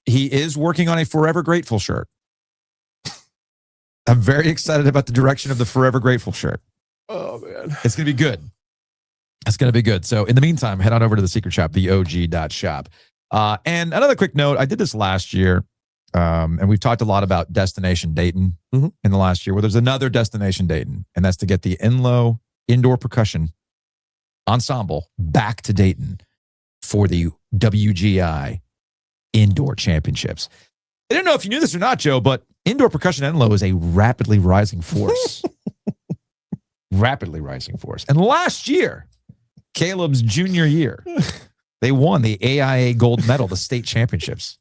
He is working on a Forever Grateful shirt. I'm very excited about the direction of the Forever Grateful shirt. Oh, man. It's going to be good. It's going to be good. So in the meantime, head on over to the Secret Shop, the OG.shop. And another quick note, I did this last year. And we've talked a lot about Destination Dayton in the last year. Well, there's another Destination Dayton, and that's to get the Enloe Indoor Percussion Ensemble back to Dayton for the WGI Indoor Championships. I didn't know if you knew this or not, Joe, but indoor percussion Enloe is a rapidly rising force. Rapidly rising force. And last year, Caleb's junior year, they won the AIA gold medal, the state championships.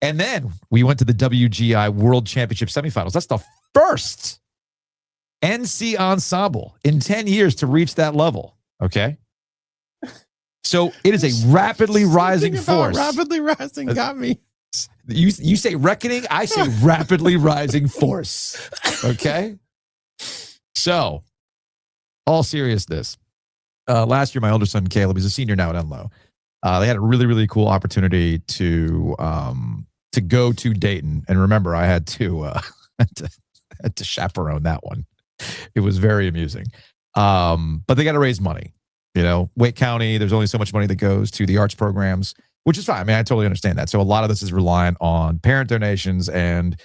And then we went to the WGI World Championship semifinals. That's the first NC ensemble in 10 years to reach that level. Okay. So it is a rapidly rising force. Rapidly rising got me. You say reckoning, I say rapidly rising force. Okay. So, all seriousness. Last year, my older son, Caleb, he's a senior now at Enloe. They had a really, really cool opportunity to go to Dayton. And remember, I had to chaperone that one. It was very amusing. But they got to raise money. You know, Wake County, there's only so much money that goes to the arts programs, which is fine. I mean, I totally understand that. So a lot of this is reliant on parent donations and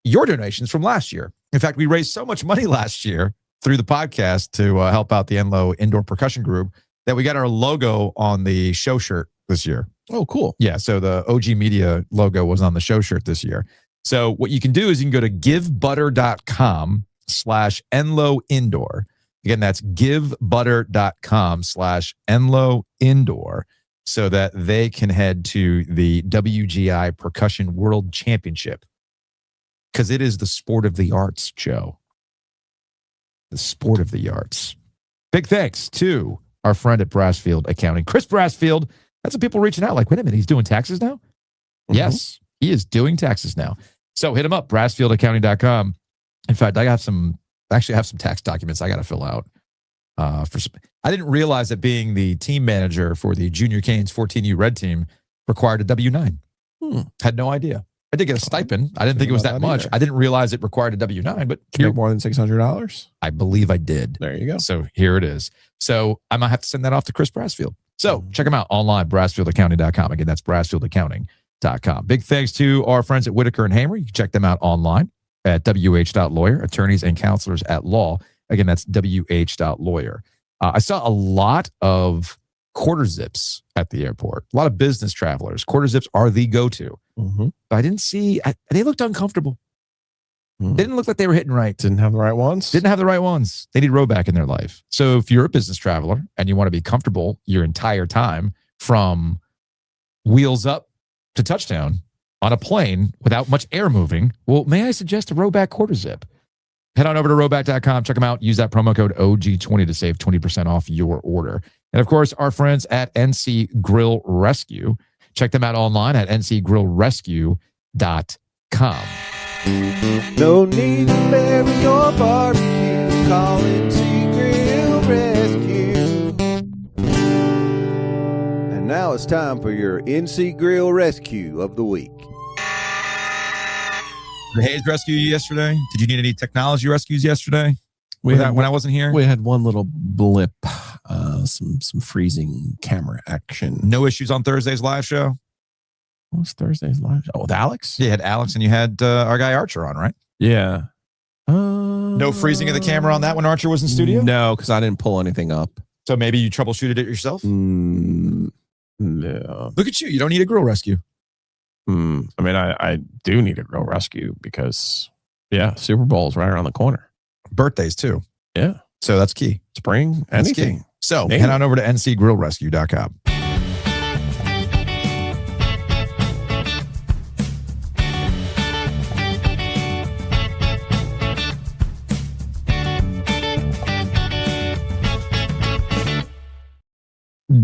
your donations from last year. In fact, we raised so much money last year through the podcast to help out the Enloe Indoor Percussion Group that we got our logo on the show shirt this year. Oh, cool. Yeah, so the OG Media logo was on the show shirt this year. So what you can do is you can go to givebutter.com/Enloe Indoor. Again, that's givebutter.com/Enloe Indoor so that they can head to the WGI Percussion World Championship. Because it is the sport of the arts, Joe. The sport of the arts. Big thanks to our friend at Brassfield Accounting, Chris Brassfield. That's what people reaching out like, wait a minute, he's doing taxes now? Yes, he is doing taxes now. So hit him up, brassfieldaccounting.com. In fact, I have some tax documents I got to fill out. I didn't realize that being the team manager for the Junior Canes 14U Red Team required a W-9. Had no idea. I did get a stipend. I didn't think it was that much. I didn't realize it required a W-9, but Did you make more than $600? I believe I did. There you go. So here it is. So I might have to send that off to Chris Brassfield. So check him out online, brassfieldaccounting.com. Again, that's brassfieldaccounting.com. Big thanks to our friends at Whitaker and Hamer. You can check them out online at wh.lawyer, attorneys and counselors at law. Again, that's wh.lawyer. I saw a lot of quarter zips at the airport. A lot of business travelers. Quarter zips are the go-to. Mm-hmm. But I didn't see. They looked uncomfortable. They didn't look like they were hitting right. Didn't have the right ones. Didn't have the right ones. They need Roback in their life. So if you're a business traveler and you want to be comfortable your entire time from wheels up to touchdown on a plane without much air moving, well, may I suggest a Roback quarter zip? Head on over to roback.com. Check them out. Use that promo code OG20 to save 20% off your order. And of course, our friends at NC Grill Rescue. Check them out online at ncgrillrescue.com. No need to bury your barbecue. Call NC Grill Rescue. And now it's time for your NC Grill Rescue of the week. The Hayes rescue you yesterday? Did you need any technology rescues yesterday? When I wasn't here? We had one little blip, some freezing camera action. No issues on Thursday's live show? What was Thursday's live show? Oh, with Alex? Yeah, you had Alex and you had our guy Archer on, right? Yeah. No freezing of the camera on that when Archer was in studio? No, because I didn't pull anything up. So maybe you troubleshooted it yourself? No. Look at you. You don't need a grill rescue. I mean, I do need a grill rescue because, Super Bowl is right around the corner. Birthdays, too. Yeah. So that's key. Spring, That's anything. key. So Name head it. on over to ncgrillrescue.com.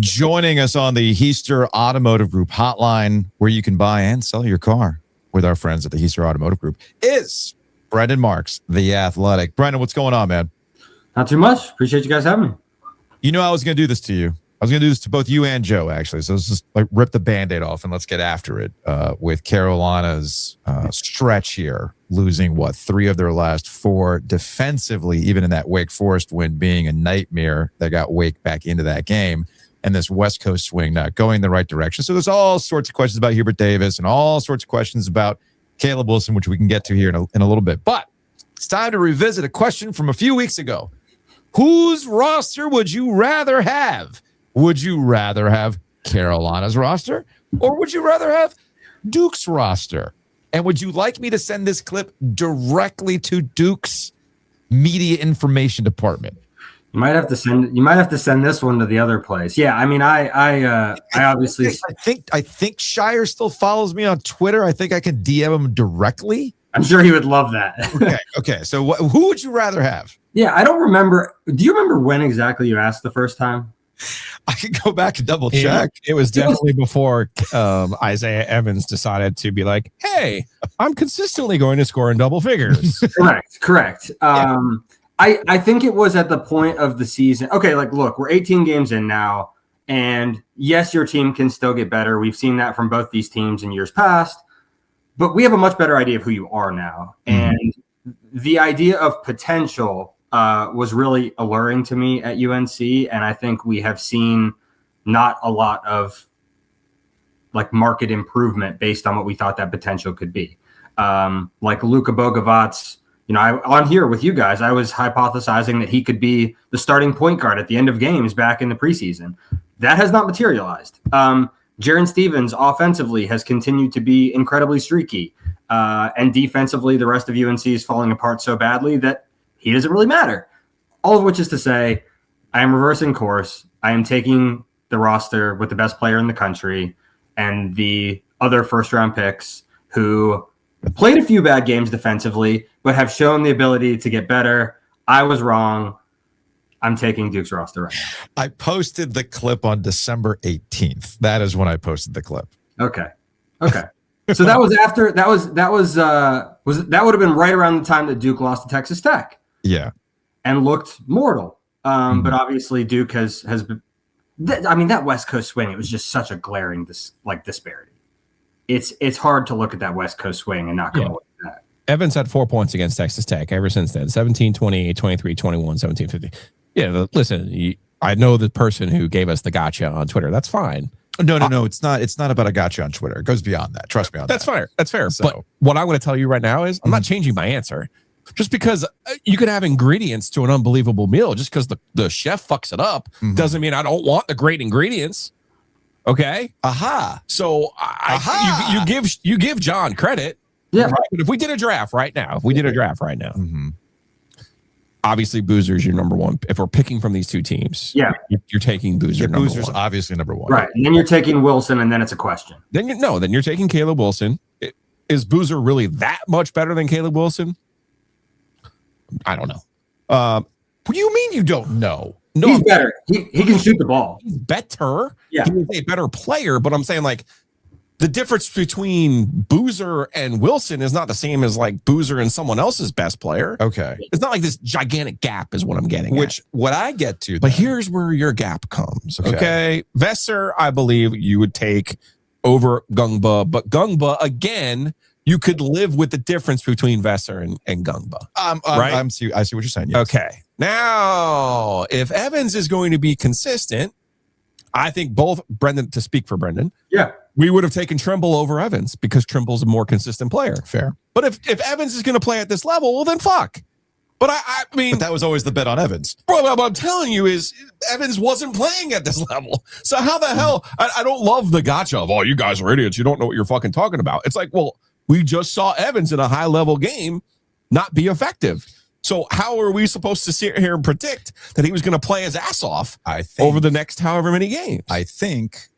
Joining us on the Heister Automotive Group hotline, where you can buy and sell your car with our friends at the Heister Automotive Group, is Brendan Marks, the Athletic. Brendan, what's going on, man? Not too much. Appreciate you guys having me. You know I was going to do this to you. I was going to do this to both you and Joe, actually. So let's just rip the Band-Aid off and let's get after it with Carolina's stretch here, losing, 3 of their last 4 defensively, even in that Wake Forest win being a nightmare that got Wake back into that game. And this West Coast swing not going the right direction. So there's all sorts of questions about Hubert Davis and all sorts of questions about Caleb Wilson, which we can get to here in a little bit. But it's time to revisit a question from a few weeks ago. Whose roster would you rather have? Would you rather have Carolina's roster or would you rather have Duke's roster? And would you like me to send this clip directly to Duke's media information department? You might have to send this one to the other place. Yeah, I mean, I obviously I think Shire still follows me on Twitter. I think I can DM him directly. I'm sure he would love that. Okay. So who would you rather have? Yeah, I don't remember. Do you remember when exactly you asked the first time? I can go back and double check. It was definitely before Isaiah Evans decided to be like, hey, I'm consistently going to score in double figures. Correct. I think it was at the point of the season. Okay, look, we're 18 games in now, and yes, your team can still get better. We've seen that from both these teams in years past, but we have a much better idea of who you are now. Mm-hmm. And the idea of potential was really alluring to me at UNC, and I think we have seen not a lot of market improvement based on what we thought that potential could be. Like Luka Bogovac, on here with you guys, I was hypothesizing that he could be the starting point guard at the end of games back in the preseason. That has not materialized. Jaren Stevens offensively has continued to be incredibly streaky. And defensively, the rest of UNC is falling apart so badly that he doesn't really matter. All of which is to say, I am reversing course. I am taking the roster with the best player in the country and the other first-round picks who played a few bad games defensively, but have shown the ability to get better. I was wrong. I'm taking Duke's roster right now. I posted the clip on December 18th. That is when I posted the clip. Okay. So that was after that would have been right around the time that Duke lost to Texas Tech. Yeah. And looked mortal. But obviously Duke has been, that West Coast swing, it was just such a glaring disparity. It's hard to look at that West Coast swing and not go away with that. Evans had 4 points against Texas Tech ever since then. 17, 28, 23, 21, 17, 50. Yeah, listen, I know the person who gave us the gotcha on Twitter. That's fine. No. It's not about a gotcha on Twitter. It goes beyond that. Trust me on that. That's fair. So, but what what I'm going to tell you right now is I'm not changing my answer. Just because you could have ingredients to an unbelievable meal, just because the chef fucks it up doesn't mean I don't want the great ingredients. Okay. Aha. So you give John credit. Yeah. Right? But if we did a draft right now, obviously Boozer's your number one. If we're picking from these two teams, you're taking Boozer. Yeah, Boozer's obviously number one. Right. And then you're taking Wilson, and then it's a question. Then you're taking Caleb Wilson. Is Boozer really that much better than Caleb Wilson? I don't know. What do you mean you don't know? No, He's better. He can shoot the ball. He's better. Yeah. He's a better player, but I'm saying like the difference between Boozer and Wilson is not the same as like Boozer and someone else's best player. Okay. It's not like this gigantic gap is what I'm getting Which at. what I get to. But then- here's where your gap comes. Okay. Vesser, I believe you would take over Gungba, but Gungba, again, you could live with the difference between Vesser and Gungba. Right? I see what you're saying. Yes. Okay. Now, if Evans is going to be consistent, I think both Brendan, to speak for Brendan, we would have taken Trimble over Evans because Trimble's a more consistent player. Fair. But if Evans is going to play at this level, well, then fuck. But I mean, But that was always the bet on Evans. bro, what I'm telling you is Evans wasn't playing at this level. So how the hell? I don't love the gotcha of, oh, you guys are idiots. You don't know what you're fucking talking about. It's like, well, we just saw Evans in a high level game not be effective. So how are we supposed to sit here and predict that he was going to play his ass off over the next however many games? I think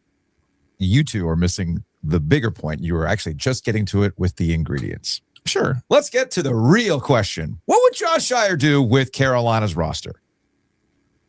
you two are missing the bigger point. You were actually just getting to it with the ingredients. Sure. Let's get to the real question. What would John Shire do with Carolina's roster?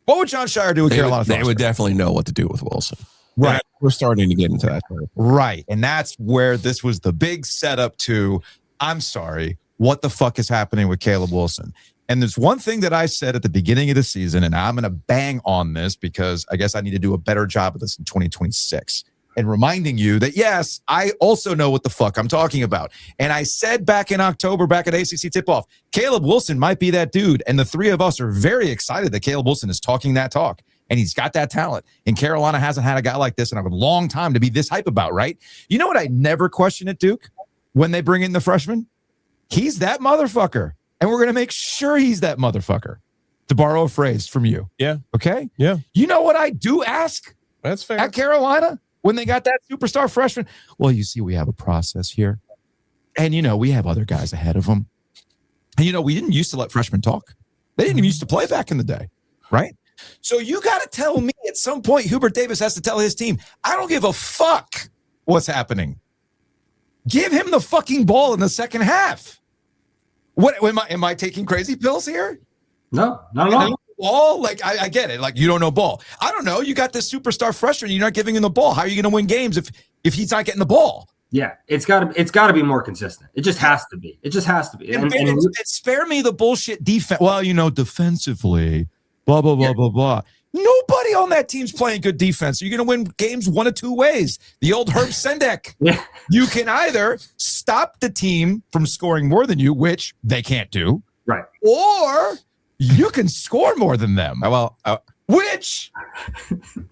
What would John Shire do with Carolina's roster? They would definitely know what to do with Wilson. Right. Yeah, we're starting to get into that. Right. And that's where this was the big setup to, I'm sorry, what the fuck is happening with Caleb Wilson? And there's one thing that I said at the beginning of the season, and I'm going to bang on this because I guess I need to do a better job of this in 2026. And reminding you that, yes, I also know what the fuck I'm talking about. And I said back in October, back at ACC tip-off, Caleb Wilson might be that dude. And the three of us are very excited that Caleb Wilson is talking that talk. And he's got that talent. And Carolina hasn't had a guy like this in a long time to be this hype about, right? You know what I never question at Duke? When they bring in the freshman? He's that motherfucker. And we're going to make sure he's that motherfucker. To borrow a phrase from you. Yeah. Okay? Yeah. You know what I do ask That's fair. at Carolina? When they got that superstar freshman, well, you see, we have a process here. And, we have other guys ahead of them. And, we didn't used to let freshmen talk. They didn't even used to play back in the day, right? So you got to tell me at some point, Hubert Davis has to tell his team, I don't give a fuck what's happening. Give him the fucking ball in the second half. What am I taking crazy pills here? No, not at all. Ball, like I get it. Like you don't know ball. I don't know. You got this superstar freshman. You're not giving him the ball. How are you going to win games if he's not getting the ball? Yeah, it's got to be more consistent. It just has to be. It just has to be. And spare me the bullshit defense. Well, defensively, blah blah blah blah blah. Nobody on that team's playing good defense. You're going to win games one of two ways. The old Herb Sendek. Yeah. You can either stop the team from scoring more than you, which they can't do, right, or you can score more than them. Which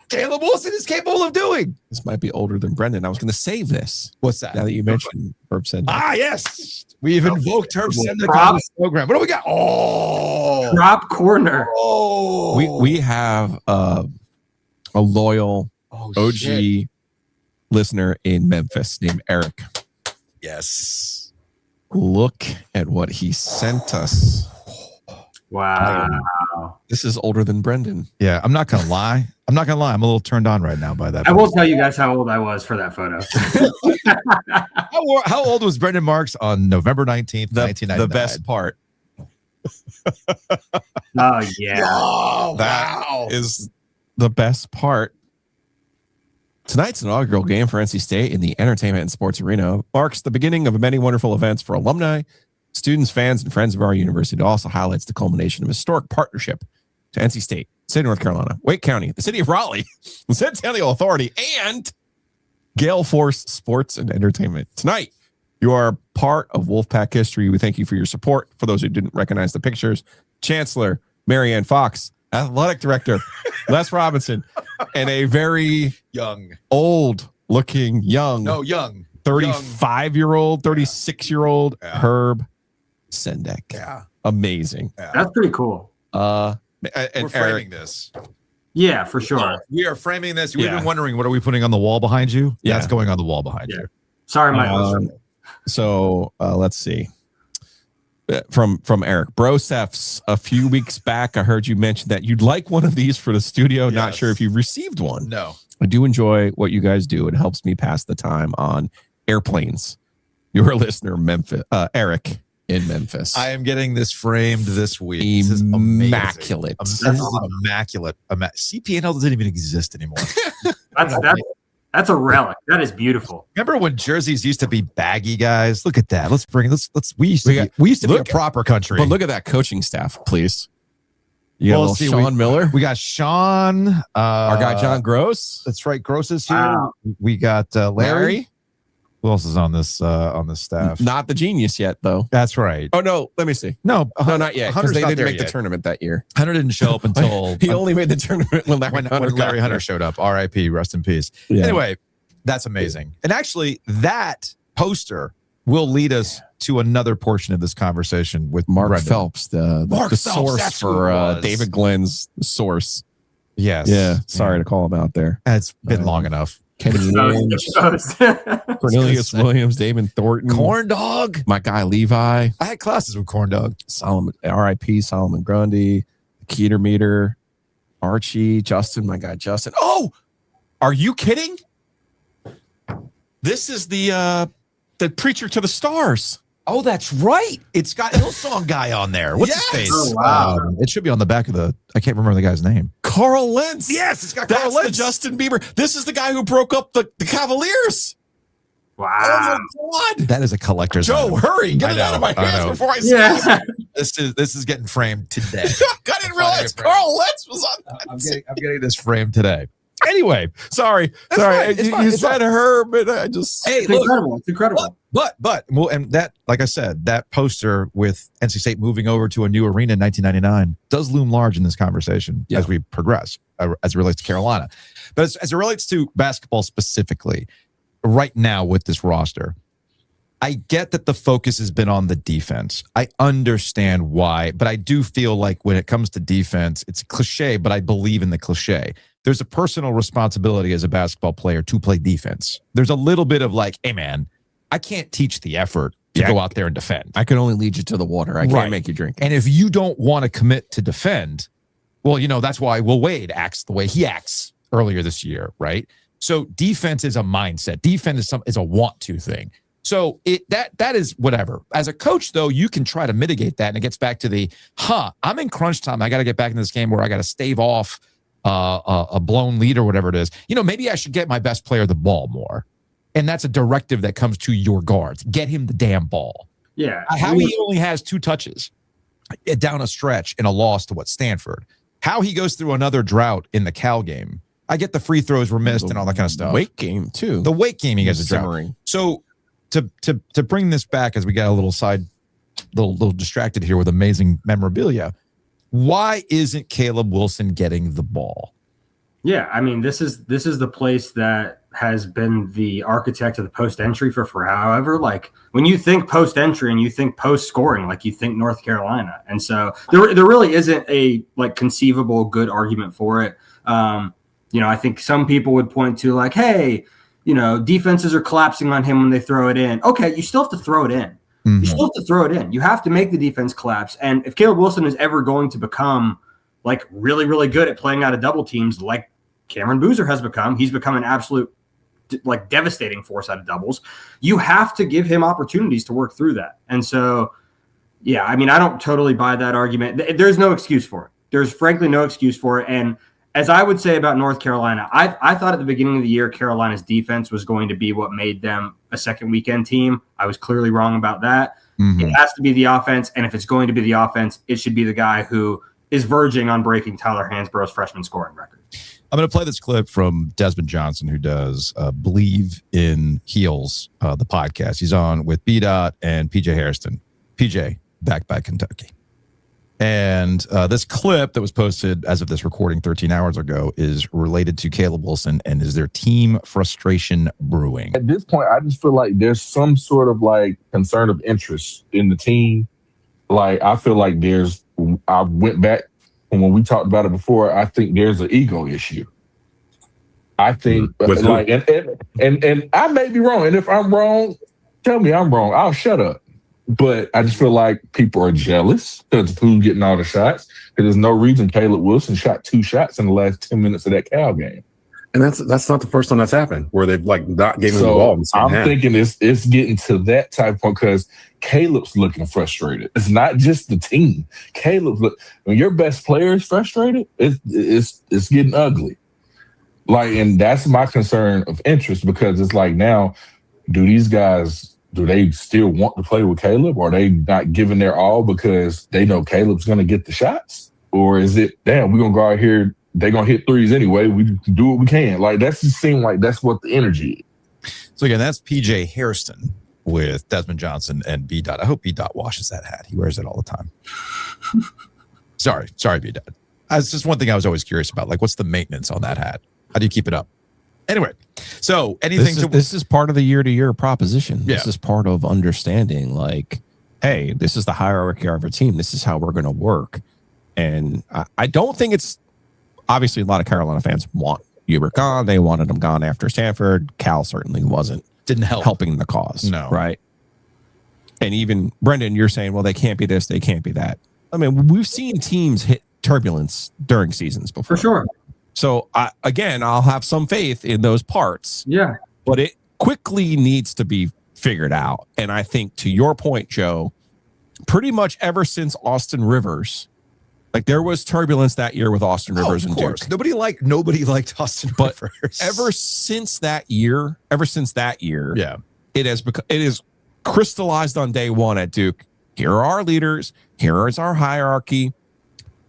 Caleb Wilson is capable of doing. This might be older than Brendan. I was going to save this. What's that? Now that you mentioned Herb Sendek. Ah, yes. We've invoked Herb Sendek on this program. What do we got? Oh. Drop corner. Oh. We have a loyal OG shit. listener in Memphis named Eric. Yes. Look at what he sent us. Wow. This is older than Brendan. Yeah, I'm not going to lie. I'm a little turned on right now by that. I will tell you guys how old I was for that photo. How old was Brendan Marks on November 19th, 1999? The best part. Oh, yeah. Oh, That is the best part. Tonight's inaugural game for NC State in the entertainment and sports arena marks the beginning of many wonderful events for alumni, students, fans, and friends of our university. It also highlights the culmination of a historic partnership to NC State, State of North Carolina, Wake County, the city of Raleigh, the Centennial Authority, and Gale Force Sports and Entertainment. Tonight, you are part of Wolfpack history. We thank you for your support. For those who didn't recognize the pictures, Chancellor Marianne Fox, Athletic Director Les Robinson, and a very young, old-looking young 35-year-old, 36-year-old Herb Syndicate. Yeah. Amazing. That's pretty cool. We're And framing this. Yeah, for sure. We are framing this. We've Yeah. been wondering, what are we putting on the wall behind you? Yeah. That's going on the wall behind Yeah. you. Sorry, Michael. So let's see. From Eric Brosefs, a few weeks back, I heard you mention that you'd like one of these for the studio. Not Yes. sure if you've received one. No. I do enjoy what you guys do. It helps me pass the time on airplanes. Your listener, Eric in Memphis. I am getting this framed this week. This is amazing. Immaculate. This is immaculate. CPNL doesn't even exist anymore. That's a relic. That is beautiful. Remember when jerseys used to be baggy, guys? Look at that. We used to be a proper country. But look at that coaching staff, please. You got Well, a little see, Sean Miller. We got Sean. Our guy John Gross. That's right. Gross is here. Wow. We got Larry. Who else is on this staff? Not the genius yet, though. That's right. Oh no, let me see. No, Not yet. Because Hunter's they not didn't there make the yet. tournament that year. Hunter didn't show up until He only made the tournament when Larry Hunter got Larry Hunter there. showed up. R.I.P. Rest in peace. Yeah. Anyway, that's amazing. And actually, that poster will lead us to another portion of this conversation with Mark Brendan. Phelps, the Phelps, source that's who it for was. David Glenn's source. Yes. Yeah, sorry to call him out there. It's been long enough. Kenny Lynch, Exposed. Cornelius Williams, David Thornton, Corn Dog. my guy Levi, I had classes with Corn Dog. Solomon, R.I.P. Solomon Grundy, Keeter Meter, Archie, Justin, my guy Justin. Oh, are you kidding? This is the Preacher to the Stars. Oh, that's right. It's got Hillsong guy on there. What's Yes! his face? Oh, wow. It should be on the back of the. I can't remember the guy's name. Carl Lentz. Yes, it's got That's Carl the Lentz. Justin Bieber. This is the guy who broke up the Cavaliers. Wow. Oh my God. That is a collector's. Joe, item. hurry. Get I it out of know, my I hands know. before I say it. Yeah. This is getting framed today. I didn't realize Carl Lentz was on that. I'm getting this framed today. Anyway, Sorry. That's Sorry. fine. It's You fine. It's said her, but I just. hey, It's look, incredible. It's incredible. but well, and that, like I said, that poster with NC State moving over to a new arena in 1999 does loom large in this conversation as we progress, as it relates to Carolina. But as it relates to basketball specifically, right now with this roster, I get that the focus has been on the defense. I understand why, but I do feel like when it comes to defense, it's a cliche, but I believe in the cliche. There's a personal responsibility as a basketball player to play defense. There's a little bit of like, hey man, I can't teach the effort to go out there and defend. I can only lead you to the water. I can't Right. make you drink. And if you don't want to commit to defend, well, that's why Will Wade acts the way he acts earlier this year, right? So defense is a mindset. Defense is a want to thing. So that is whatever. As a coach, though, you can try to mitigate that, and it gets back to the I'm in crunch time. I got to get back in this game where I got to stave off a blown lead or whatever it is. Maybe I should get my best player the ball more, and that's a directive that comes to your guards. Get him the damn ball. Yeah. How he only has 2 touches down a stretch in a loss to Stanford. How he goes through another drought in the Cal game. I get the free throws were missed and all that kind of stuff. Weight game too. The weight game he gets a drought. simmering. So to bring this back, as we got a little distracted here with amazing memorabilia, why isn't Caleb Wilson getting the ball? Yeah, I mean, this is the place that has been the architect of the post entry for however. Like when you think post entry and you think post scoring, like you think North Carolina, and so there really isn't a like conceivable good argument for it. I think some people would point to like, hey, defenses are collapsing on him when they throw it in. Okay, you still have to throw it in. Mm-hmm. You still have to throw it in. You have to make the defense collapse. And if Caleb Wilson is ever going to become like really, really good at playing out of double teams, like Cameron Boozer has become, he's become an absolute like devastating force out of doubles. You have to give him opportunities to work through that. And so, yeah, I mean, I don't totally buy that argument. There's no excuse for it. There's frankly no excuse for it. And as I would say about North Carolina, I thought at the beginning of the year, Carolina's defense was going to be what made them a second weekend team. I was clearly wrong about that. Mm-hmm. It has to be the offense. And if it's going to be the offense, it should be the guy who is verging on breaking Tyler Hansborough's freshman scoring record. I'm going to play this clip from Desmond Johnson, who does Believe in Heels, the podcast. He's on with B-Dot and PJ Hairston. PJ, back by Kentucky. And this clip that was posted as of this recording 13 hours ago is related to Caleb Wilson and is there team frustration brewing. At this point, I just feel like there's some sort of like concern of interest in the team like I feel like I went back and when we talked about it before, I think there's an ego issue. I think like and I may be wrong. And if I'm wrong, tell me I'm wrong. I'll shut up. But I just feel like people are jealous because of who's getting all the shots. Because there's no reason Caleb Wilson shot 2 shots in the last 10 minutes of that Cal game. And that's not the first time that's happened where they've like not given him the ball. In the I'm half. thinking it's getting to that type of point because Caleb's looking frustrated. It's not just the team. When your best player is frustrated, it's getting ugly. Like, and that's my concern of interest because it's like now, do they still want to play with Caleb, or are they not giving their all because they know Caleb's going to get the shots? Or is it, damn, we're going to go out here, they're going to hit threes anyway, we do what we can. Like, that just seems like that's what the energy is. So again, that's PJ Hairston with Desmond Johnson and B. Dot. I hope B. Dot washes that hat. He wears it all the time. Sorry, B. Dot. That's just one thing I was always curious about. Like, what's the maintenance on that hat? How do you keep it up? Anyway, so this is part of the year-to-year proposition. Yeah. This is part of understanding, like, hey, this is the hierarchy of our team. This is how we're going to work. And I don't think it's obviously a lot of Carolina fans want Hubert gone. They wanted him gone after Stanford. Cal certainly didn't help helping the cause. No. Right. And even Brendan, you're saying, well, they can't be this, they can't be that. I mean, we've seen teams hit turbulence during seasons before. For sure. So I'll have some faith in those parts. Yeah. But it quickly needs to be figured out. And I think to your point, Joe, pretty much ever since Austin Rivers, like there was turbulence that year with Austin Rivers and Duke. Nobody liked Austin Rivers. Ever since that year, yeah, it is crystallized on day one at Duke. Here are our leaders. Here is our hierarchy.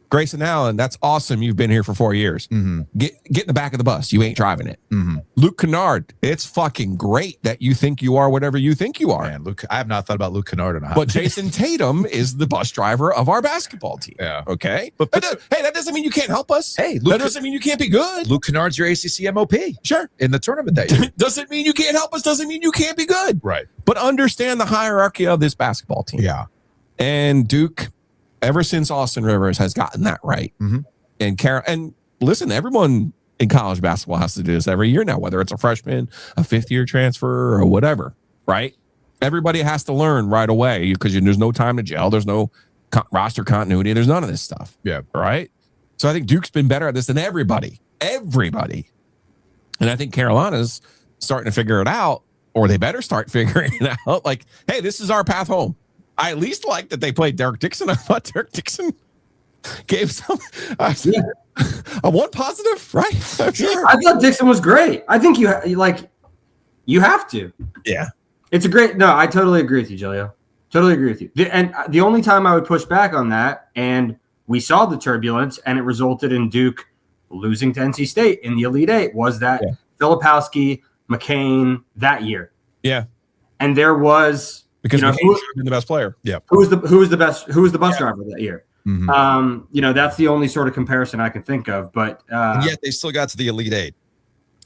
Grayson Allen, that's awesome. You've been here for 4 years. Mm-hmm. Get in the back of the bus. You ain't driving it. Mm-hmm. Luke Kennard, it's fucking great that you think you are whatever you think you are. Man, I have not thought about Luke Kennard in a hot But Jason Tatum is the bus driver of our basketball team. Yeah. Okay. But that doesn't mean you can't help us. Hey, that doesn't mean you can't be good. Luke Kennard's your ACC MOP. Sure. In the tournament that year. Doesn't mean you can't help us. Doesn't mean you can't be good. Right. But understand the hierarchy of this basketball team. Yeah. And Duke, ever since Austin Rivers, has gotten that right. Mm-hmm. And listen, everyone in college basketball has to do this every year now, whether it's a freshman, a fifth-year transfer, or whatever, right? Everybody has to learn right away because there's no time to gel. There's no roster continuity. There's none of this stuff. Yeah. Right? So I think Duke's been better at this than everybody. Everybody. And I think Carolina's starting to figure it out, or they better start figuring it out. Like, hey, this is our path home. I at least like that they played Derek Dixon. I thought Derek Dixon gave some a one positive, right? Sure. I thought Dixon was great. I think you have to. Yeah. It's a great. No, I totally agree with you, Julio. Totally agree with you. And the only time I would push back on that, and we saw the turbulence, and it resulted in Duke losing to NC State in the Elite Eight, was that Filipowski, McCain that year. Yeah. And there was because McCain should have been the best player. Yeah. Who was the bus driver that year? Mm-hmm. That's the only sort of comparison I can think of. But and yet they still got to the Elite Eight.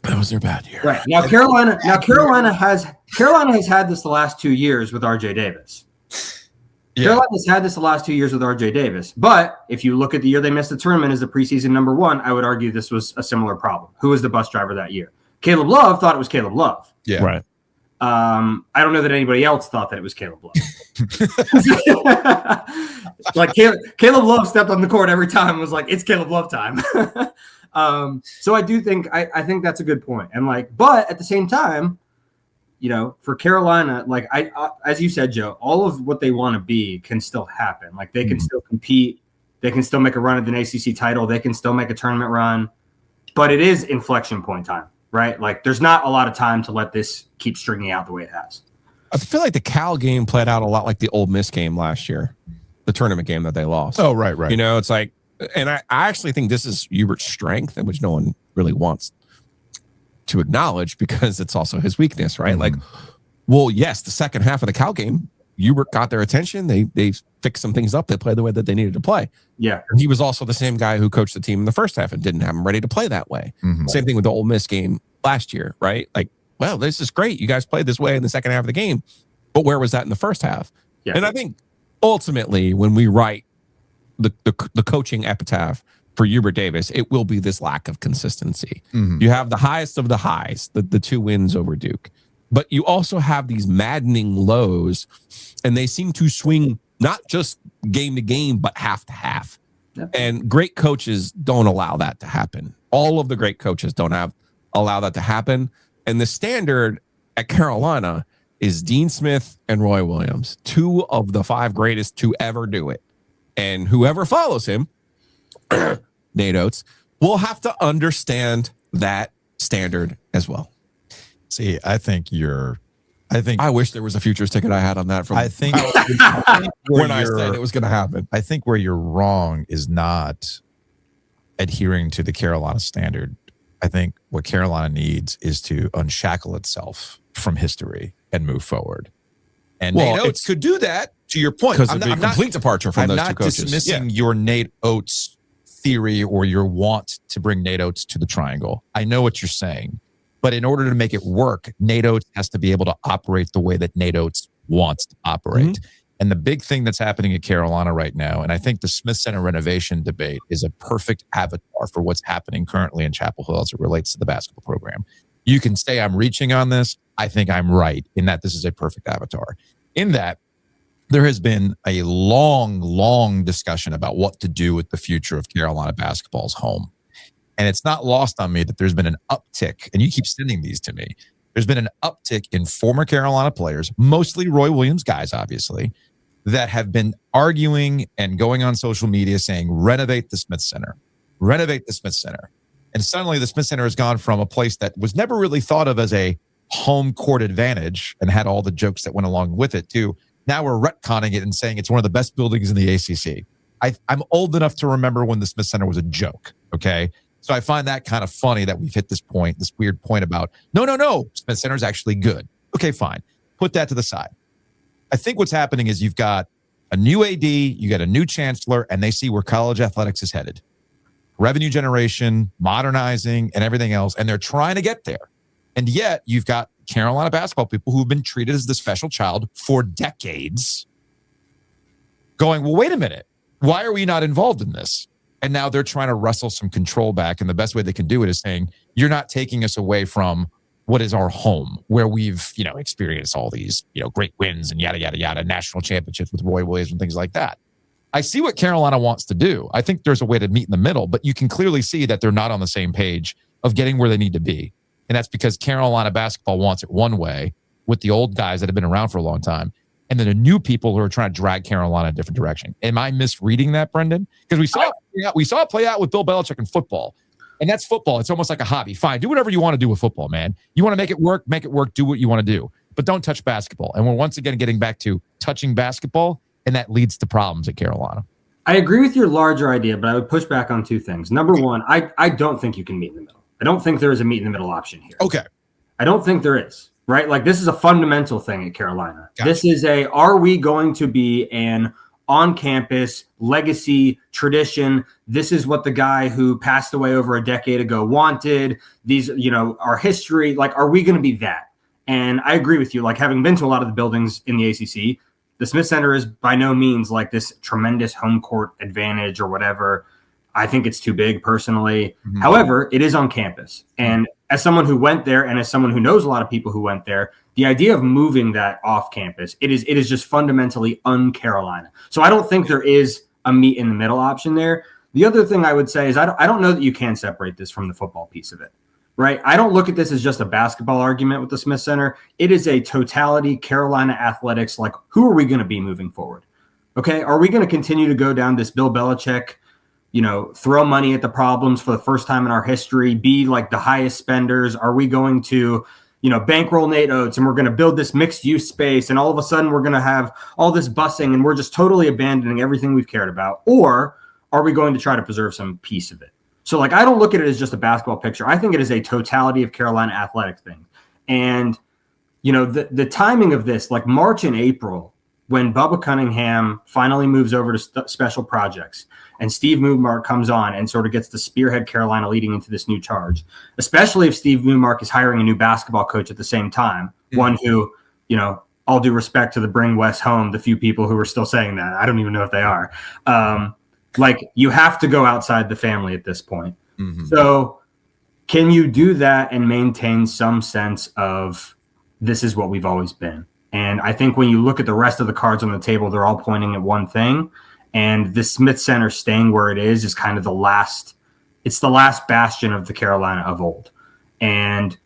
That was their bad year. Right. Now Carolina has had this the last 2 years with RJ Davis. Yeah. Carolina's had this the last 2 years with RJ Davis. But if you look at the year they missed the tournament as the preseason number 1, I would argue this was a similar problem. Who was the bus driver that year? Caleb Love thought it was Caleb Love. Yeah. Right. I don't know that anybody else thought that it was Caleb Love. Like Caleb Love stepped on the court every time and was like, it's Caleb Love time. So I do think I think that's a good point. And but at the same time, for Carolina, I as you said, Joe, all of what they want to be can still happen. Like they can still compete, they can still make a run at the ACC title, they can still make a tournament run, but it is inflection point time. Right? Like there's not a lot of time to let this keep stringing out the way it has. I feel like the Cal game played out a lot like the Ole Miss game last year, the tournament game that they lost. Oh, right. It's like, and I actually think this is Hubert's strength, which no one really wants to acknowledge because it's also his weakness, right? Mm-hmm. Yes, the second half of the Cal game, Hubert got their attention. They fixed some things up. They played the way that they needed to play. Yeah. He was also the same guy who coached the team in the first half and didn't have them ready to play that way. Mm-hmm. Same thing with the Ole Miss game last year, right? Like, well, this is great. You guys played this way in the second half of the game, but where was that in the first half? Yeah. And I think ultimately, when we write the coaching epitaph for Hubert Davis, it will be this lack of consistency. You have the highest of the highs, the 2 wins over Duke, but you also have these maddening lows, and they seem to swing not just game to game, but half to half. And great coaches don't allow that to happen. All of the great coaches don't allow that to happen. And the standard at Carolina is Dean Smith and Roy Williams, 2 of the 5 greatest to ever do it. And whoever follows him, Nate Oates, will have to understand that standard as well. See, I wish there was a futures ticket I had on that from when I said it was going to happen. I think where you're wrong is not adhering to the Carolina standard. I think what Carolina needs is to unshackle itself from history and move forward. And Nate Oates could do that, to your point. Because it'd be a complete departure from those two coaches. I'm not dismissing your Nate Oates theory or your want to bring Nate Oates to the triangle. I know what you're saying. But in order to make it work, Nate Oates has to be able to operate the way that Nate Oates wants to operate. And the big thing that's happening at Carolina right now, and I think the Smith Center renovation debate is a perfect avatar for what's happening currently in Chapel Hill as it relates to the basketball program. You can say I'm reaching on this. I think I'm right in that this is a perfect avatar. In that, there has been a long discussion about what to do with the future of Carolina basketball's home. And it's not lost on me that there's been an uptick, and you keep sending these to me. There's been an uptick in former Carolina players, mostly Roy Williams guys, obviously, that have been arguing and going on social media saying, renovate the Smith Center, renovate the Smith Center. And suddenly the Smith Center has gone from a place that was never really thought of as a home court advantage and had all the jokes that went along with it to now we're retconning it and saying it's one of the best buildings in the ACC. I'm old enough to remember when the Smith Center was a joke, okay? So I find that kind of funny that we've hit this point, this weird point about, no, Smith Center is actually good. Okay, fine. Put that to the side. I think what's happening is you've got a new AD, you got a new chancellor, and they see where college athletics is headed. Revenue generation, modernizing, and everything else, and they're trying to get there. And yet you've got Carolina basketball people who've been treated as the special child for decades going, well, wait a minute. Why are we not involved in this? And now they're trying to wrestle some control back. And the best way they can do it is saying, you're not taking us away from what is our home, where we've, experienced all these, great wins and yada, yada, yada, national championships with Roy Williams and things like that. I see what Carolina wants to do. I think there's a way to meet in the middle, but you can clearly see that they're not on the same page of getting where they need to be. And that's because Carolina basketball wants it one way with the old guys that have been around for a long time. And then the new people who are trying to drag Carolina in a different direction. Am I misreading that, Brendan? Because we saw it play out with Bill Belichick in football. And that's football. It's almost like a hobby. Fine, do whatever you want to do with football, man. You want to make it work, do what you want to do. But don't touch basketball. And we're once again getting back to touching basketball, and that leads to problems at Carolina. I agree with your larger idea, but I would push back on two things. Number one, I don't think you can meet in the middle. I don't think there is a meet in the middle option here. Okay. I don't think there is. Right? Like, this is a fundamental thing at Carolina. Gotcha. This is are we going to be an on-campus legacy tradition? This is what the guy who passed away over a decade ago wanted. These, our history, like, are we going to be that? And I agree with you. Like, having been to a lot of the buildings in the ACC, the Smith Center is by no means like this tremendous home court advantage or whatever. I think it's too big personally. Mm-hmm. However, it is on campus. And as someone who went there and as someone who knows a lot of people who went there, the idea of moving that off campus, it is just fundamentally un-Carolina. So I don't think there is a meet in the middle option there. The other thing I would say is I don't know that you can separate this from the football piece of it, right? I don't look at this as just a basketball argument with the Smith Center. It is a totality Carolina athletics. Like, who are we going to be moving forward? Okay. Are we going to continue to go down this Bill Belichick, throw money at the problems for the first time in our history, be like the highest spenders? Are we going to, bankroll Nate Oates and we're going to build this mixed use space and all of a sudden we're going to have all this busing and we're just totally abandoning everything we've cared about? Or are we going to try to preserve some piece of it? So I don't look at it as just a basketball picture. I think it is a totality of Carolina athletic thing. And, the timing of this, like March and April, when Bubba Cunningham finally moves over to special projects and Steve Newmark comes on and sort of gets to spearhead Carolina leading into this new charge, especially if Steve Newmark is hiring a new basketball coach at the same time, one who, all due respect to the Bring West home, the few people who are still saying that. I don't even know if they are. Like, you have to go outside the family at this point. Mm-hmm. So can you do that and maintain some sense of this is what we've always been? And I think when you look at the rest of the cards on the table, they're all pointing at one thing. And the Smith Center staying where it is kind of the last bastion of the Carolina of old. And,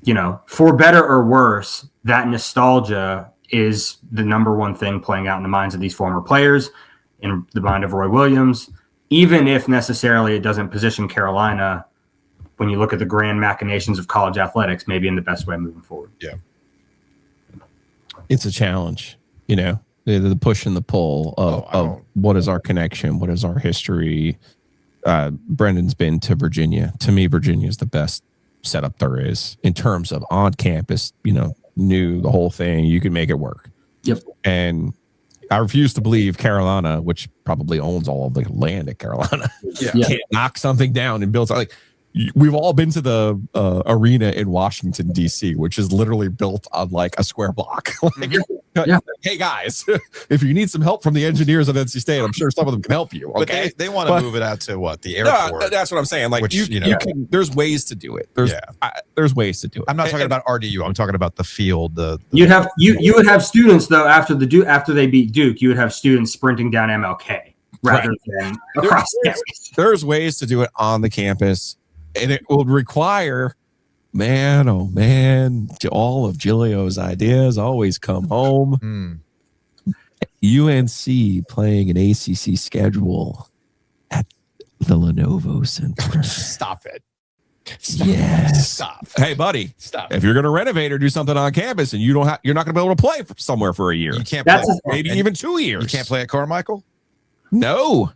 you know, for better or worse, that nostalgia is the number one thing playing out in the minds of these former players, in the mind of Roy Williams, even if necessarily it doesn't position Carolina, when you look at the grand machinations of college athletics, maybe in the best way moving forward. Yeah. It's a challenge, you know, the push and the pull of what is our connection, what is our history. Brendan's been to Virginia. To me, Virginia is the best setup there is in terms of on campus, you know, knew the whole thing. You can make it work. Yep. And I refuse to believe Carolina, which probably owns all of the land at Carolina, can't knock something down and build. Like, we've all been to the arena in Washington, D.C., which is literally built on like a square block. Hey, guys, if you need some help from the engineers of NC State, I'm sure some of them can help you. Okay. But they want to move it out to what? The airport. No, that's what I'm saying. Like, which, you can, there's ways to do it. There's ways to do it. I'm not talking about RDU. I'm talking about the field. You would have students, though, after they beat Duke, you would have students sprinting down MLK rather than across campus. There's ways to do it on the campus. And it will require, man, oh man, all of Giglio's ideas always come home. UNC playing an ACC schedule at the Lenovo Center. Stop it. Stop. Hey, buddy. Stop. If you're going to renovate or do something on campus and you're not going to be able to play somewhere for a year. You can't play. Maybe even 2 years. You can't play at Carmichael? No.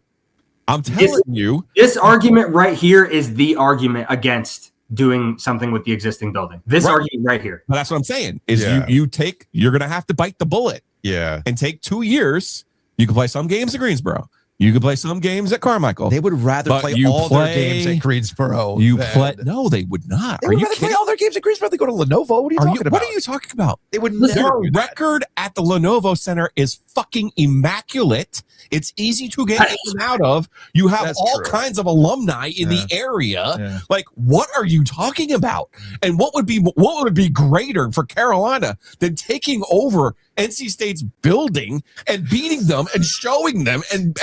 I'm telling you. This argument right here is the argument against doing something with the existing building. This argument right here. But that's what I'm saying. Is you're going to have to bite the bullet. Yeah. And take 2 years. You can play some games at Greensboro. You can play some games at Carmichael. They would rather play all their games at Greensboro. No, they would not. They would rather play all their games at Greensboro. They go to Lenovo. What are you talking about? What are you talking about? They would never. Their record at the Lenovo Center is fucking immaculate. It's easy to get in and out of. You have kinds of alumni in the area. Yeah. Like, what are you talking about? And what would be greater for Carolina than taking over NC State's building and beating them and showing them and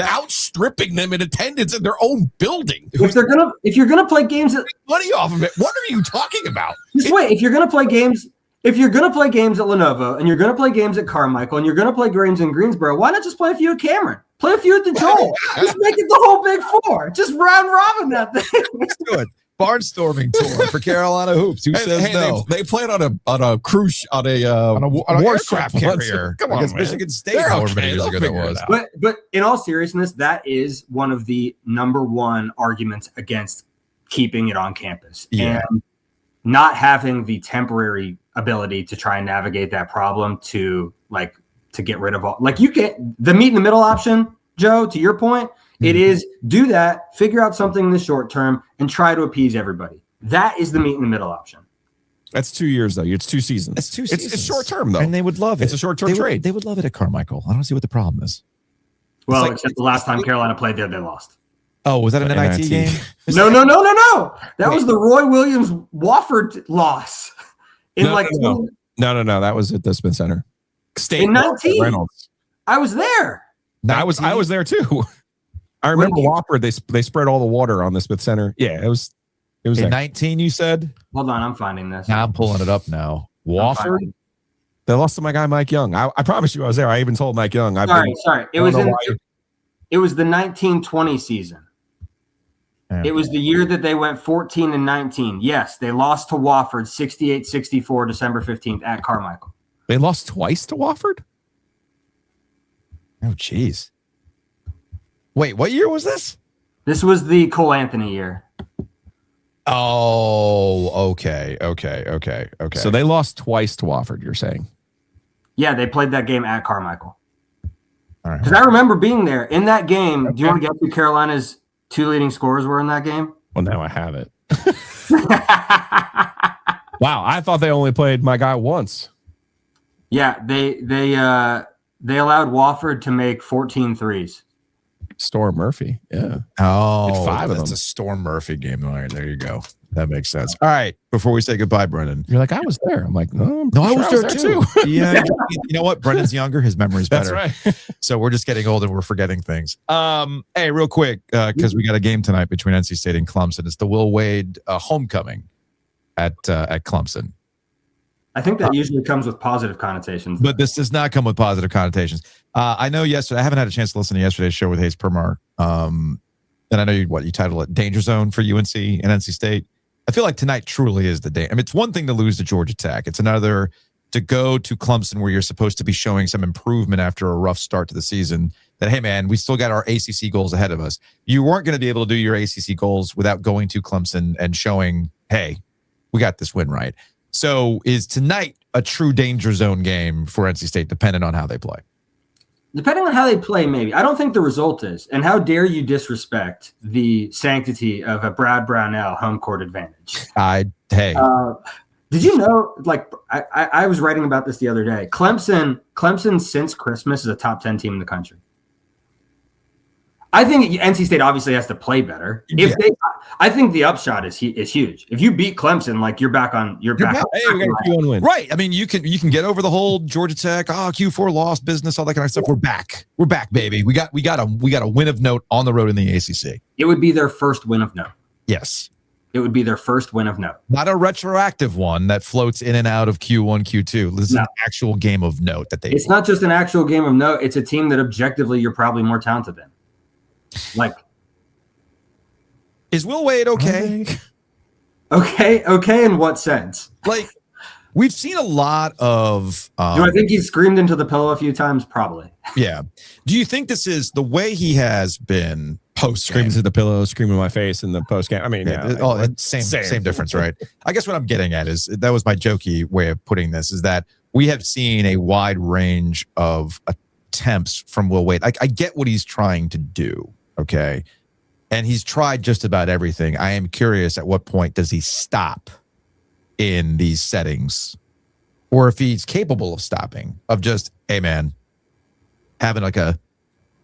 outstripping them in attendance in their own building? If you're gonna play games, money off of it. What are you talking about? Just wait. If you're gonna play games at Lenovo and you're gonna play games at Carmichael and you're gonna play games in Greensboro, why not just play a few at Cameron? Play a few at the Joel. Just make it the whole Big Four. Just round robin that thing. Let's do it. Barnstorming tour for Carolina hoops. Who says no? They played on a cruise on a warcraft carrier. Come on, I guess Michigan State. However many years ago that was. But in all seriousness, that is one of the number one arguments against keeping it on campus and not having the temporary ability to try and navigate that problem to get rid of all. Like, you get the meet in the middle option, Joe. To your point. It is do that, figure out something in the short term, and try to appease everybody. That is the meet in the middle option. That's 2 years, though. It's 2 seasons. It's 2 seasons. It's short term, though. And they would love it. It's a short term trade. They would love it at Carmichael. I don't see what the problem is. Well, except the last time Carolina played there, they lost. Oh, was that an NIT game? No. That was the Roy Williams Wofford loss. No. That was at the Smith Center. State in 19. Reynolds. I was there. I was there too. I remember Wofford. They spread all the water on the Smith Center. Yeah, it was in 19. You said. Hold on, I'm finding this. Now I'm pulling it up now. Wofford. They lost to my guy Mike Young. I promise you, I was there. I even told Mike Young. Sorry. It was the 1920 season. It was the year that they went 14-19. Yes, they lost to Wofford 68-64 December 15th at Carmichael. They lost twice to Wofford? Oh, jeez. Wait, what year was this? This was the Cole Anthony year. Oh, okay. So they lost twice to Wofford, you're saying? Yeah, they played that game at Carmichael. All right. Because I remember being there. In that game, do you want to guess who Carolina's 2 leading scorers were in that game? Well, now I have it. Wow, I thought they only played my guy once. Yeah, they allowed Wofford to make 14 threes. Storm Murphy. Yeah. Oh, It's 5 of that's them. a Storm Murphy game. All right, there you go. That makes sense. All right, before we say goodbye, Brennan. You're like, I was there. I'm like, no, I was there too. Yeah, you know what? Brendan's younger. His memory's better. That's right. So we're just getting old and we're forgetting things. Hey, real quick, because we got a game tonight between NC State and Clemson. It's the Will Wade homecoming at Clemson. I think that usually comes with positive connotations. But this does not come with positive connotations. I know yesterday, I haven't had a chance to listen to yesterday's show with Hayes Permar. And I know you title it Danger Zone for UNC and NC State. I feel like tonight truly is the day. I mean, it's one thing to lose to Georgia Tech. It's another to go to Clemson where you're supposed to be showing some improvement after a rough start to the season. That, hey, man, we still got our ACC goals ahead of us. You weren't going to be able to do your ACC goals without going to Clemson and showing, hey, we got this win right. So is tonight a true danger zone game for NC State, depending on how they play? Depending on how they play, maybe. I don't think the result is. And how dare you disrespect the sanctity of a Brad Brownell home court advantage? Did you know, like, I was writing about this the other day. Clemson since Christmas is a top 10 team in the country. I think NC State obviously has to play better. I think the upshot is huge. If you beat Clemson, like you're back. Hey, we got a Q1 win. Right. I mean, you can get over the whole Georgia Tech, Q4 loss business, all that kind of stuff. We're back. We're back, baby. We got a win of note on the road in the ACC. It would be their first win of note. Yes. It would be their first win of note. Not a retroactive one that floats in and out of Q1, Q2. This is an actual game of note that they. It's not just an actual game of note. It's a team that objectively you're probably more talented than. Like, is Will Wade okay? Okay. In what sense? Like, we've seen a lot of. Do I think he's screamed into the pillow a few times? Probably. Yeah. Do you think this is the way he has been post screaming to the pillow, screaming in my face in the post game? I mean, same difference, right? I guess what I'm getting at is that was my jokey way of putting this is that we have seen a wide range of attempts from Will Wade. I get what he's trying to do. Okay. And he's tried just about everything. I am curious at what point does he stop in these settings or if he's capable of stopping, of just, hey, man, having like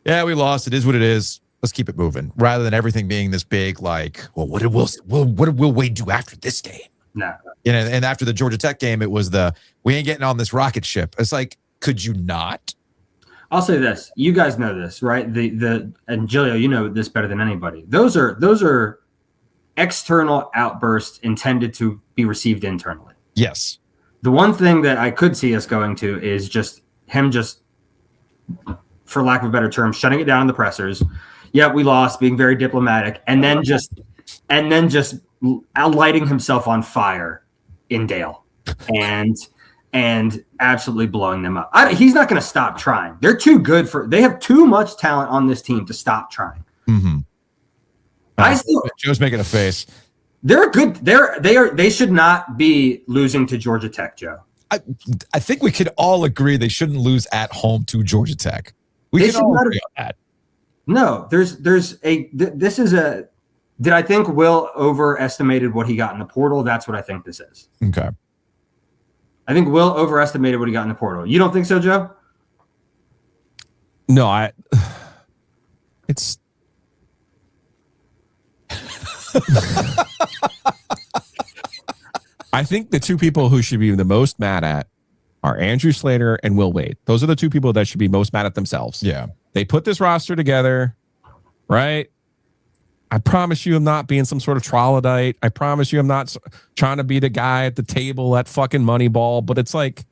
we lost. It is what it is. Let's keep it moving rather than everything being this big, like, well, what did Will Wade do after this game? No. And after the Georgia Tech game, it was we ain't getting on this rocket ship. It's like, could you not? I'll say this. You guys know this, right? And Gilio, you know this better than anybody. Those are external outbursts intended to be received internally. Yes. The one thing that I could see us going to is just him, for lack of a better term, shutting it down in the pressers. Yeah, we lost, being very diplomatic, and then just lighting himself on fire in Dale, and absolutely blowing them up. He's not going to stop trying. They're too good they have too much talent on this team to stop trying. Mm-hmm. Joe's making a face. They're good. They should not be losing to Georgia Tech, Joe. I think we could all agree they shouldn't lose at home to Georgia Tech. We can all agree on that. No, did I think Will overestimated what he got in the portal? That's what I think this is. Okay. I think Will overestimated what he got in the portal. You don't think so, Joe? No, it's I think the two people who should be the most mad at are Andrew Slater and Will Wade. Those are the two people that should be most mad at themselves. Yeah. They put this roster together, right? I promise you I'm not being some sort of troglodyte. I promise you I'm not trying to be the guy at the table at fucking Moneyball. But it's like,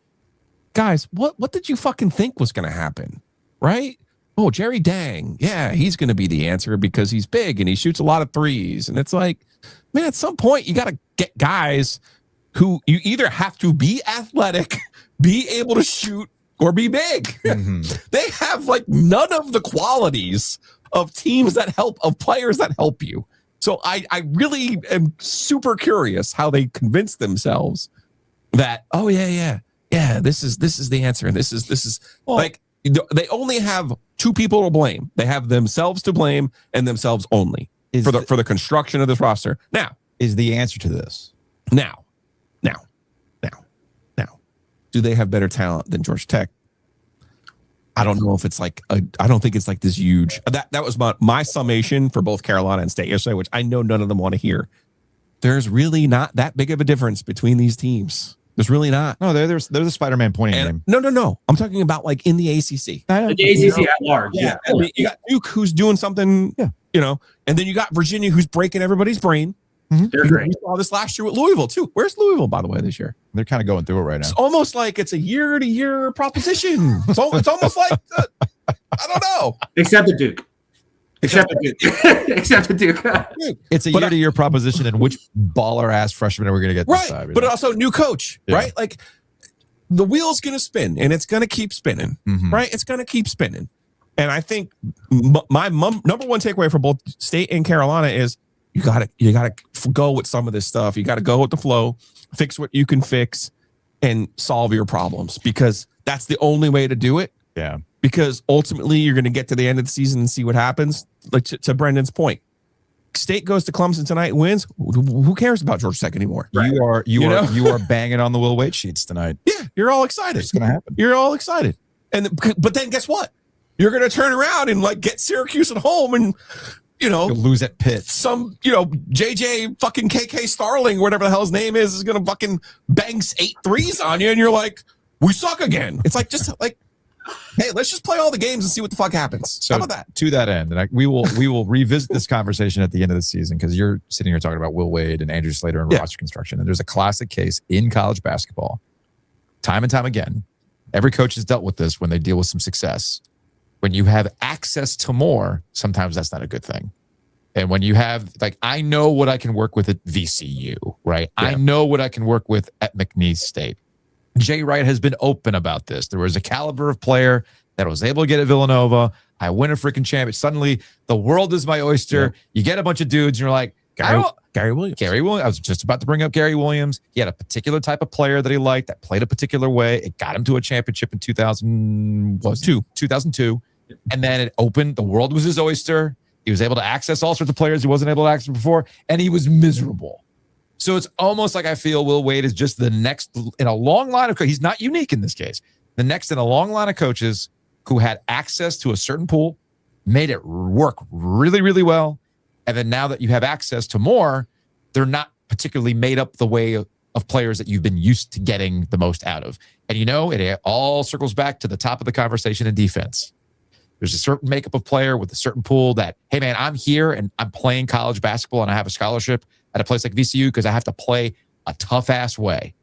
guys, what did you fucking think was going to happen, right? Oh, Jerry Dang. Yeah, he's going to be the answer because he's big and he shoots a lot of threes. And it's like, man, at some point you got to get guys who you either have to be athletic, be able to shoot, or be big. Mm-hmm. They have like none of the qualities of teams that help, of players that help you. So I really am super curious how they convince themselves that, oh yeah, this is the answer. And this is like, they only have two people to blame. They have themselves to blame and themselves only for the construction of this roster. Now is the answer to this. Now. do they have better talent than Georgia Tech? I don't know if it's like I don't think it's like this huge. That was my summation for both Carolina and State yesterday, which I know none of them want to hear. There's really not that big of a difference between these teams. There's really not. No, there's a Spider-Man pointing at him. No. I'm talking about like in the ACC. The ACC at large. Yeah. I mean, you got Duke who's doing something, you know, and then you got Virginia who's breaking everybody's brain. They're great. We saw this last year with Louisville too. Where's Louisville, by the way, this year? They're kind of going through it right now. It's almost like it's a year-to-year proposition. It's almost like I don't know. Except the Duke. Except the Duke. It's a year-to-year proposition, and which baller-ass freshman are we going to get this time? But also new coach, right? Like the wheel's going to spin, and it's going to keep spinning, right? It's going to keep spinning. And I think my number one takeaway for both State and Carolina is you gotta go with some of this stuff. You got to go with the flow, fix what you can fix, and solve your problems, because that's the only way to do it. Yeah. Because ultimately you're going to get to the end of the season and see what happens. Like to Brendan's point, State goes to Clemson tonight and wins. Who cares about Georgia Tech anymore? Right. You are banging on the Will Wade sheets tonight. Yeah, you're all excited. It's going to happen. You're all excited, but then guess what? You're going to turn around and like get Syracuse at home and. You'll lose at Pitt. Some, JJ fucking KK Starling, whatever the hell his name is going to fucking bang 8 threes on you. And you're like, we suck again. It's like, just like, hey, let's just play all the games and see what the fuck happens. So how about that? To that end, and we will revisit this conversation at the end of the season, because you're sitting here talking about Will Wade and Andrew Slater and roster construction. And there's a classic case in college basketball, time and time again. Every coach has dealt with this when they deal with some success. When you have access to more, sometimes that's not a good thing. And when you have, like, I know what I can work with at VCU, right? Yeah. I know what I can work with at McNeese State. Jay Wright has been open about this. There was a caliber of player that was able to get at Villanova. I win a freaking championship. Suddenly, the world is my oyster. Yeah. You get a bunch of dudes, and you're like, Gary Williams. I was just about to bring up Gary Williams. He had a particular type of player that he liked that played a particular way. It got him to a championship in 2002. And then it opened. The world was his oyster. He was able to access all sorts of players he wasn't able to access before, and he was miserable. So it's almost like I feel Will Wade is just the next in a long line of coaches. He's not unique in this case. The next in a long line of coaches who had access to a certain pool, made it work really, really well. And then now that you have access to more, they're not particularly made up the way of players that you've been used to getting the most out of. And it all circles back to the top of the conversation in defense. There's a certain makeup of player with a certain pool that, hey, man, I'm here and I'm playing college basketball and I have a scholarship at a place like VCU because I have to play a tough-ass way.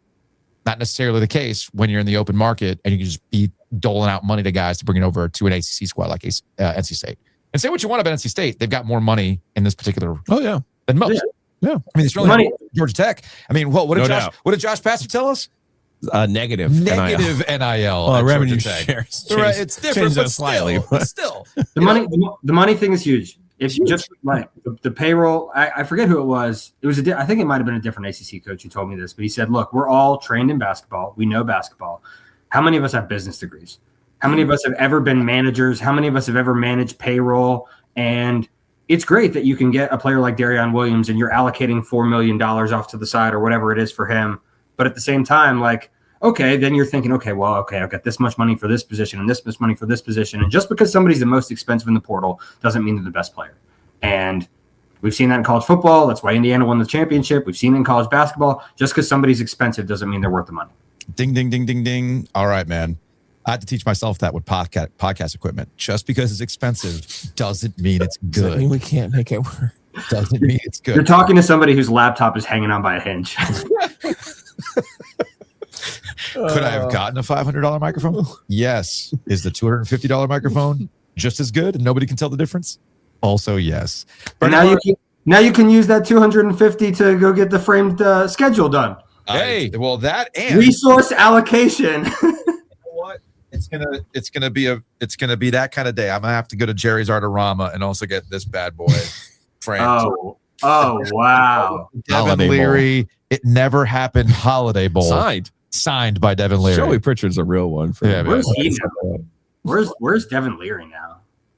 Not necessarily the case when you're in the open market and you can just be doling out money to guys to bring it over to an ACC squad like NC State. And say what you want about NC State. They've got more money in this particular than most. Yeah. I mean, it's really money. Georgia Tech. I mean, what did Josh Pastor tell us? Negative NIL revenue shares. Right, it's different, but slightly. Still. The money thing is huge. It's just like the payroll. I forget who it was. It was I think it might have been a different ACC coach who told me this, but he said, "Look, we're all trained in basketball. We know basketball. How many of us have business degrees? How many of us have ever been managers? How many of us have ever managed payroll?" And it's great that you can get a player like Darion Williams and you're allocating $4 million off to the side or whatever it is for him. But at the same time, like, okay, then you're thinking, I've got this much money for this position and this much money for this position. And just because somebody's the most expensive in the portal doesn't mean they're the best player. And we've seen that in college football. That's why Indiana won the championship. We've seen it in college basketball. Just because somebody's expensive doesn't mean they're worth the money. Ding, ding, ding, ding, ding. All right, man. I had to teach myself that with podcast equipment. Just because it's expensive doesn't mean it's good. Doesn't mean we can't make it work. Doesn't mean it's good. You're talking to somebody whose laptop is hanging on by a hinge. Could I have gotten a $500 microphone? Yes. Is the $250 microphone just as good and nobody can tell the difference? Also, yes. But now you can use that $250 to go get the framed schedule done. Hey, well, that and resource allocation. You know what? It's gonna be that kind of day. I'm gonna have to go to Jerry's Artorama and also get this bad boy framed. Oh wow! Devin Leary. It never happened. Holiday Bowl signed by Devin Leary. Joey Pritchard's a real one. Where's he now? Where's Devin Leary now?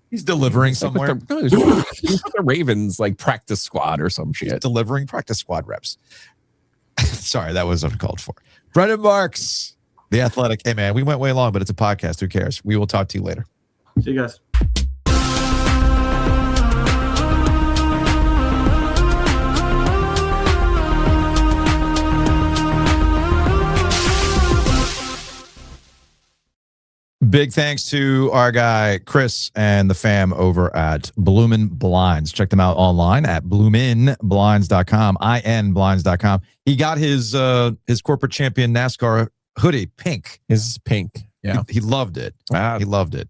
He's delivering somewhere. He's with the Ravens like practice squad or some shit. He's delivering practice squad reps. Sorry, that was uncalled for. Brendan Marks, The Athletic. Hey, man, we went way long, but it's a podcast. Who cares? We will talk to you later. See you guys. Big thanks to our guy, Chris, and the fam over at Bloomin' Blinds. Check them out online at bloominblinds.com, inblinds.com. He got his corporate champion NASCAR hoodie, pink. His pink. Yeah. He loved it. He loved it.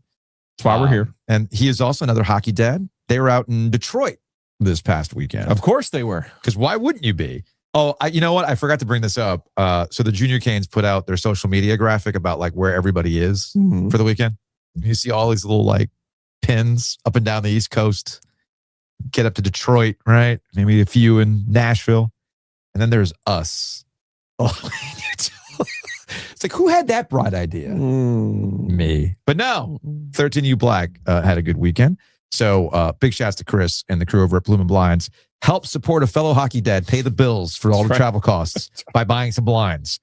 That's why we're here. And he is also another hockey dad. They were out in Detroit this past weekend. Of course they were. Because why wouldn't you be? Oh, you know what? I forgot to bring this up. So the Junior Canes put out their social media graphic about like where everybody is for the weekend. You see all these little like pins up and down the East Coast. Get up to Detroit, right? Maybe a few in Nashville. And then there's us. Oh, it's like, who had that bright idea? Me. But no, 13U Black had a good weekend. So big shouts to Chris and the crew over at Bloomin' Blinds. Help support a fellow hockey dad, pay the bills for all the travel costs by buying some blinds.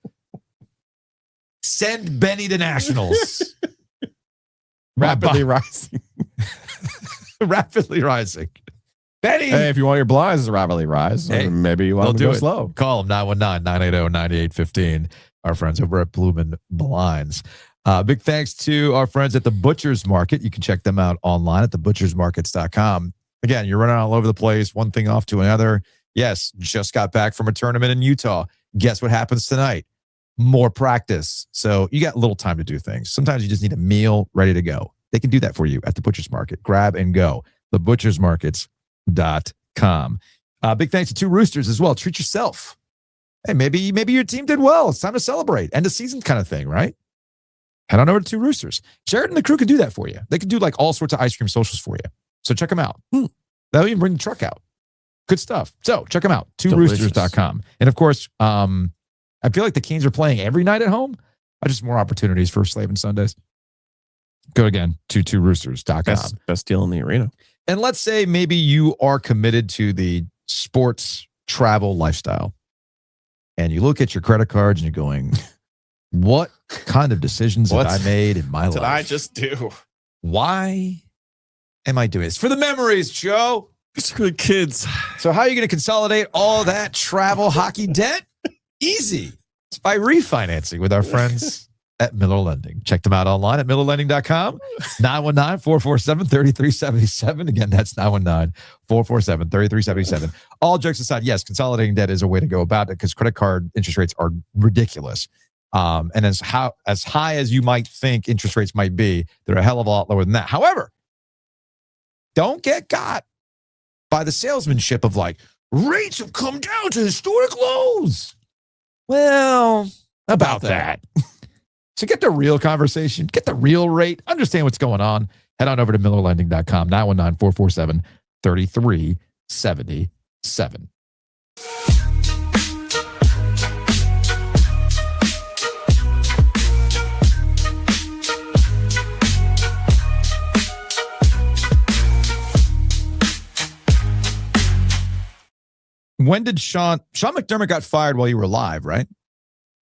Send Benny to Nationals. Rapidly rising. Rapidly rising. Benny. Hey, if you want your blinds to rapidly rise, maybe you want to go slow. Call them 919-980-9815. Our friends over at Bloomin' Blinds. Big thanks to our friends at the Butcher's Market. You can check them out online at thebutchersmarkets.com. Again, you're running all over the place, one thing off to another. Yes, just got back from a tournament in Utah. Guess what happens tonight? More practice. So you got little time to do things. Sometimes you just need a meal ready to go. They can do that for you at the Butcher's Market. Grab and go. Thebutchersmarkets.com. Big thanks to Two Roosters as well. Treat yourself. Hey, maybe your team did well. It's time to celebrate. End of season kind of thing, right? Head on over to Two Roosters. Jared and the crew can do that for you. They can do like all sorts of ice cream socials for you. So check them out. They'll even bring the truck out. Good stuff. So check them out. TwoRoosters.com. And of course, I feel like the Canes are playing every night at home. Just more opportunities for Slavin Sundays. Go again to TwoRoosters.com. Best deal in the arena. And let's say maybe you are committed to the sports travel lifestyle. And you look at your credit cards and you're going, what kind of decisions have I made in my life? What did I just do? Why am I doing this? For the memories, Joe. It's for the kids. So how are you going to consolidate all that travel hockey debt? Easy. It's by refinancing with our friends at Miller Lending. Check them out online at millerlending.com. 919-447-3377. Again, that's 919-447-3377. All jokes aside, yes, consolidating debt is a way to go about it because credit card interest rates are ridiculous. And as high as you might think interest rates might be, they're a hell of a lot lower than that. However, don't get got by the salesmanship of like, rates have come down to historic lows. Well, about that. So get the real conversation, get the real rate, understand what's going on. Head on over to millerlending.com, 919-447-3377. When did Sean McDermott got fired while you were live, right?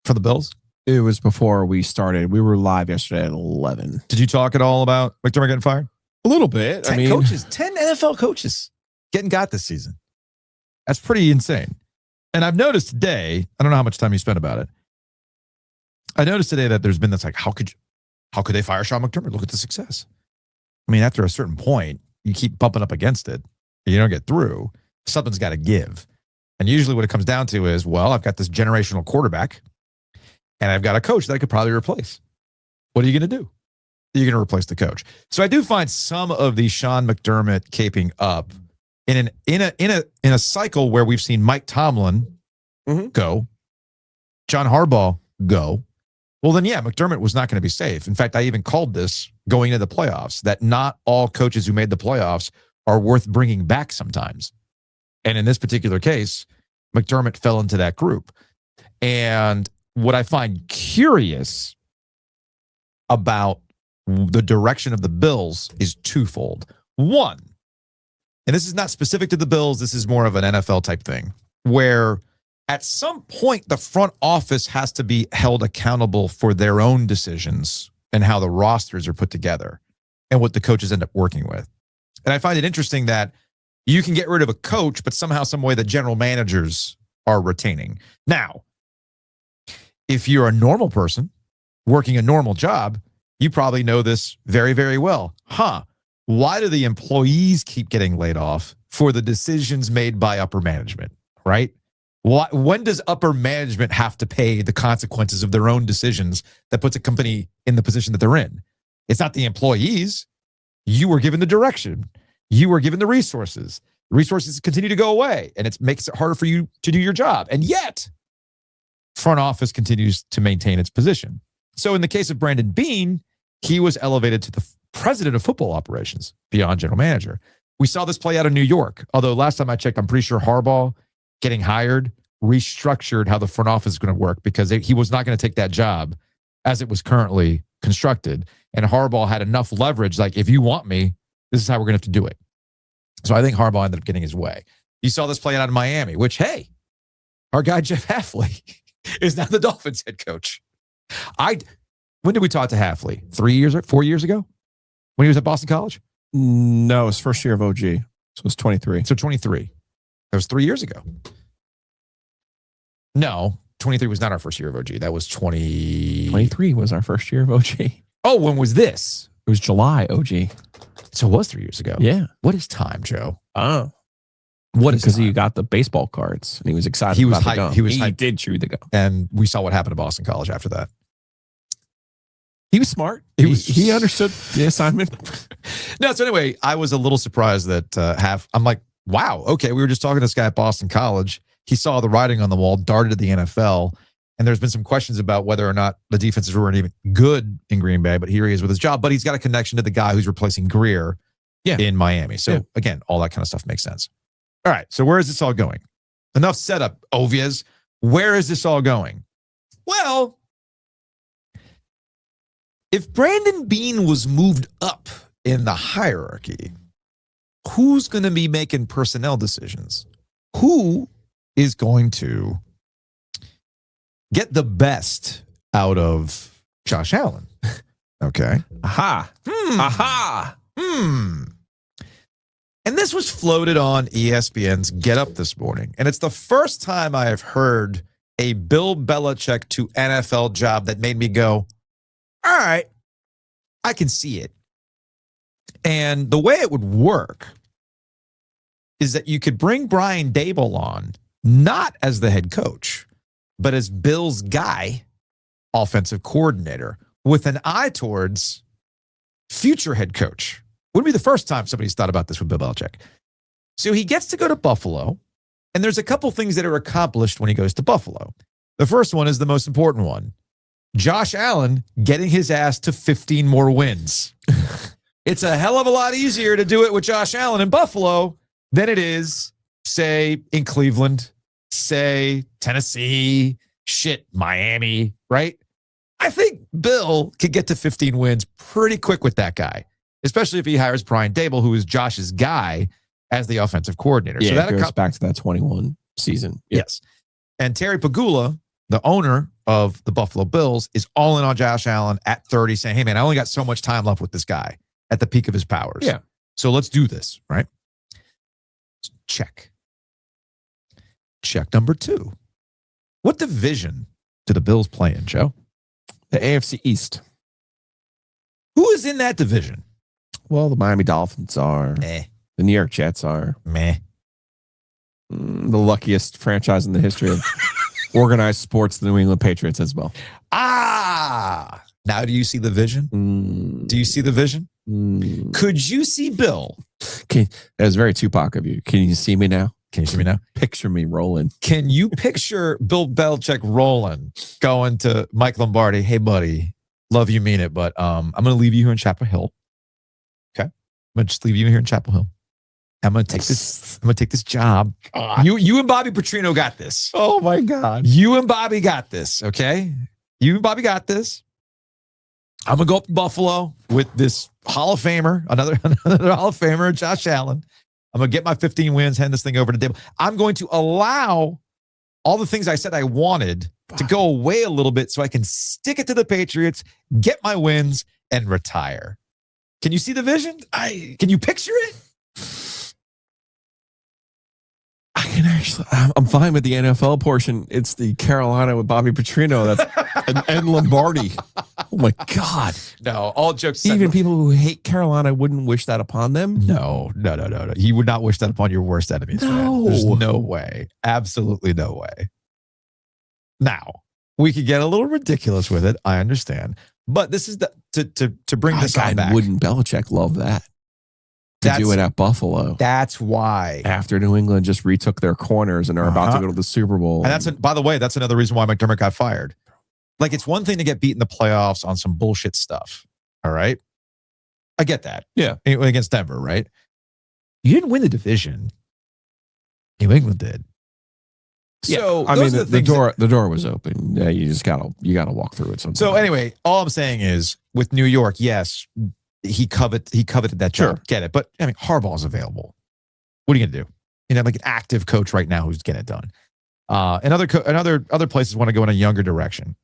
For the Bills? It was before we started. We were live yesterday at 11. Did you talk at all about McDermott getting fired? A little bit. 10 NFL coaches getting got this season. That's pretty insane. And I've noticed today, I don't know how much time you spent about it. I noticed today that there's been this like, how could they fire Sean McDermott? Look at the success. I mean, after a certain point, you keep bumping up against it. You don't get through. Something's got to give. And usually what it comes down to is, well, I've got this generational quarterback and I've got a coach that I could probably replace. What are you going to do? You're going to replace the coach. So I do find some of the Sean McDermott caping up in a cycle where we've seen Mike Tomlin go, John Harbaugh go. Well, then, yeah, McDermott was not going to be safe. In fact, I even called this going into the playoffs, that not all coaches who made the playoffs are worth bringing back sometimes. And in this particular case, McDermott fell into that group. And what I find curious about the direction of the Bills is twofold. One, and this is not specific to the Bills, this is more of an NFL type thing, where At some point, the front office has to be held accountable for their own decisions and how the rosters are put together and what the coaches end up working with. And I find it interesting that you can get rid of a coach, but somehow, some way, the general managers are retaining. Now, if you're a normal person working a normal job, you probably know this very, very well. Why do the employees keep getting laid off for the decisions made by upper management, right? When does upper management have to pay the consequences of their own decisions that puts a company in the position that they're in? It's not the employees. You were given the direction. You were given the resources. The resources continue to go away, and it makes it harder for you to do your job. And yet, front office continues to maintain its position. So in the case of Brandon Beane, he was elevated to the president of football operations beyond general manager. We saw this play out in New York, although last time I checked, I'm pretty sure Harbaugh getting hired restructured how the front office is going to work because he was not going to take that job as it was currently constructed. And Harbaugh had enough leverage, like, if you want me, this is how we're going to have to do it. So I think Harbaugh ended up getting his way. You saw this play out in Miami, which, hey, our guy Jeff Hafley is now the Dolphins head coach. When did we talk to Hafley? 4 years ago? When he was at Boston College? No, his first year of OG. So it was 23. So 23. That was 3 years ago. No, 23 was not our first year of OG. That was 23 was our first year of OG. Oh, when was this? It was July OG. So it was 3 years ago. Yeah. What is time, Joe? Oh. What is Because time? he got the baseball cards and he was excited He was about the hyped. gum. He was He hyped. did chew the gum. And we saw what happened to Boston College after that. He was smart. He understood the assignment. No, so anyway, I was a little surprised that I'm like, wow, okay, we were just talking to this guy at Boston College. He saw the writing on the wall, darted to the NFL, and there's been some questions about whether or not the defenses weren't even good in Green Bay, but here he is with his job. But he's got a connection to the guy who's replacing Greer in Miami. So again, all that kind of stuff makes sense. All right, so where is this all going? Enough setup, Ovies. Where is this all going? Well, if Brandon Beane was moved up in the hierarchy, who's going to be making personnel decisions? Who is going to get the best out of Josh Allen? Okay. Aha. Aha. And this was floated on ESPN's Get Up this morning. And it's the first time I have heard a Bill Belichick to NFL job that made me go, all right, I can see it. And the way it would work is that you could bring Brian Daboll on, not as the head coach, but as Bill's guy, offensive coordinator, with an eye towards future head coach. Wouldn't be the first time somebody's thought about this with Bill Belichick. So he gets to go to Buffalo, and there's a couple things that are accomplished when he goes to Buffalo. The first one is the most important one. Josh Allen getting his ass to 15 more wins. It's a hell of a lot easier to do it with Josh Allen in Buffalo than it is, say, in Cleveland, say, Tennessee, Miami, right? I think Bill could get to 15 wins pretty quick with that guy, especially if he hires Brian Daboll, who is Josh's guy, as the offensive coordinator. Yeah, so that goes back to that 21 season. Yeah. Yes. And Terry Pagula, the owner of the Buffalo Bills, is all in on Josh Allen at 30, saying, hey, man, I only got so much time left with this guy at the peak of his powers. Yeah. So let's do this, right? Check. Check number 2. What division do the Bills play in, Joe? The AFC East. Who is in that division? Well, the Miami Dolphins are. Meh. The New York Jets are. Meh. The luckiest franchise in the history of organized sports, the New England Patriots as well. Now do you see the vision? Do you see the vision? Could you see Bill? That was very Tupac of you. Can you see me now? Can you see me now? Picture me rolling. Can you picture Bill Belichick rolling, going to Mike Lombardi? Hey, buddy, love you, mean it, but I'm going to leave you here in Chapel Hill. Okay, I'm going to just leave you here in Chapel Hill. I'm going to take this. I'm going to take this job. God. You and Bobby Petrino got this. Oh my God. You and Bobby got this. Okay, you and Bobby got this. I'm going to go up to Buffalo with this Hall of Famer, another Hall of Famer, Josh Allen. I'm going to get my 15 wins, hand this thing over to Daboll. I'm going to allow all the things I said I wanted to go away a little bit so I can stick it to the Patriots, get my wins, and retire. Can you see the vision? Can you picture it? I can actually. I'm fine with the NFL portion. It's the Carolina with Bobby Petrino. That's and Lombardi. Oh my God! No, all jokes aside. Even people who hate Carolina wouldn't wish that upon them. No. You would not wish that upon your worst enemies. No. Man. There's no way. Absolutely no way. Now, we could get a little ridiculous with it. I understand. But this is to bring this guy back. Wouldn't Belichick love that? To do it at Buffalo. That's why. After New England just retook their corners and are about to go to the Super Bowl. And by the way, that's another reason why McDermott got fired. Like, it's one thing to get beat in the playoffs on some bullshit stuff. All right? I get that. Yeah. Against Denver, right? You didn't win the division. New England did. Yeah. So I mean, the door was open. Yeah, you just gotta walk through it sometimes. So anyway, all I'm saying is with New York, yes, he coveted that job. Sure. Get it. But I mean, Harbaugh's available. What are you gonna do? You know, like an active coach right now who's getting it done. And other places want to go in a younger direction.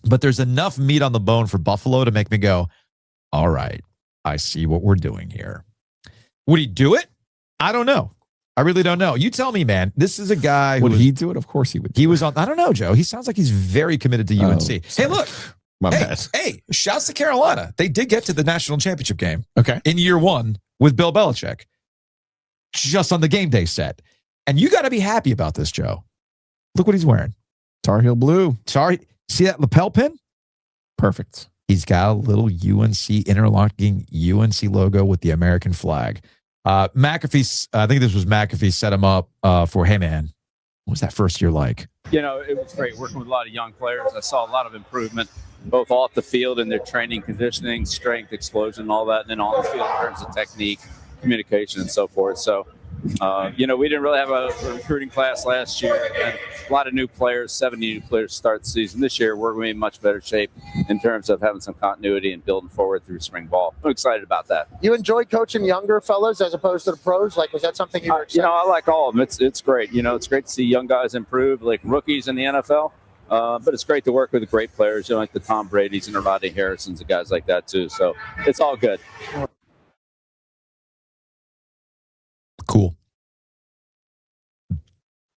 But there's enough meat on the bone for Buffalo to make me go, all right, I see what we're doing here. Would he do it? I don't know. I really don't know. You tell me, man. This is a guy who would he do it? Of course he would. He was on. I don't know, Joe. He sounds like he's very committed to UNC. Hey, look. My bad. Hey, shouts to Carolina. They did get to the national championship game. Okay. In year one with Bill Belichick. Just on the game day set. And you got to be happy about this, Joe. Look what he's wearing. Tar Heel blue. Sorry. See that lapel pin? Perfect. He's got a little UNC interlocking UNC logo with the American flag. McAfee, I think this was McAfee, set him up for, hey, man, what was that first year like? You know, it was great working with a lot of young players. I saw a lot of improvement, both off the field in their training, conditioning, strength, explosion, all that, and then on the field in terms of technique, communication, and so forth. So, you know, we didn't really have a recruiting class last year, and a lot of new players, 70 new players start the season. This year, we're going to be in much better shape in terms of having some continuity and building forward through spring ball. I'm excited about that. You enjoyed coaching younger fellas as opposed to the pros? Like, was that something you were excited? You know, I like all of them. It's great. You know, it's great to see young guys improve, like rookies in the NFL. But it's great to work with great players, you know, like the Tom Brady's and the Rodney Harrisons and guys like that, too. So it's all good. Cool.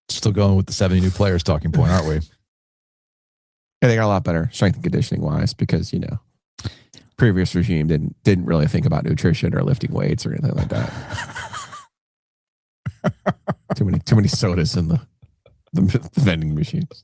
Still going with the 70 new players talking point, aren't we? Yeah, they got a lot better strength and conditioning wise because, you know, previous regime didn't really think about nutrition or lifting weights or anything like that. too many sodas in the vending machines.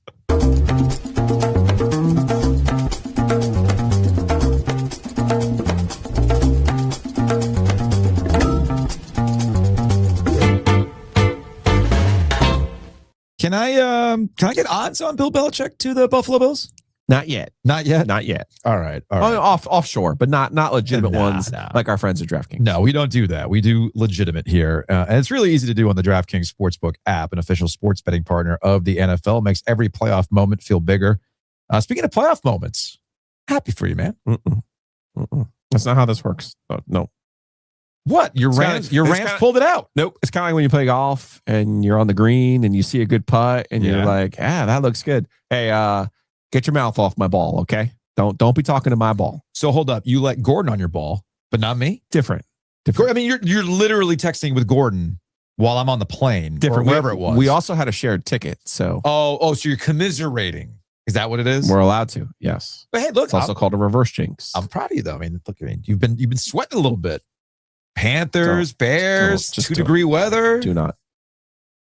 Can I get odds on Bill Belichick to the Buffalo Bills? Not yet. Not yet. Not yet. All right. Offshore, but not legitimate ones like our friends at DraftKings. No, we don't do that. We do legitimate here. And it's really easy to do on the DraftKings Sportsbook app, an official sports betting partner of the NFL. Makes every playoff moment feel bigger. Speaking of playoff moments, happy for you, man. That's not how this works. No. What? Your Rams pulled it out. Nope. It's kind of like when you play golf and you're on the green and you see a good putt and you're like, that looks good. Hey, get your mouth off my ball, okay? Don't be talking to my ball. So hold up. You let Gordon on your ball, but not me? Different. I mean, you're literally texting with Gordon while I'm on the plane. Different. Or wherever it was. We also had a shared ticket, so. Oh, so you're commiserating. Is that what it is? We're allowed to, yes. But hey, look. It's also called a reverse jinx. I'm proud of you, though. I mean, look, you've been sweating a little bit. Panthers, Bears, 2-degree weather. Do not.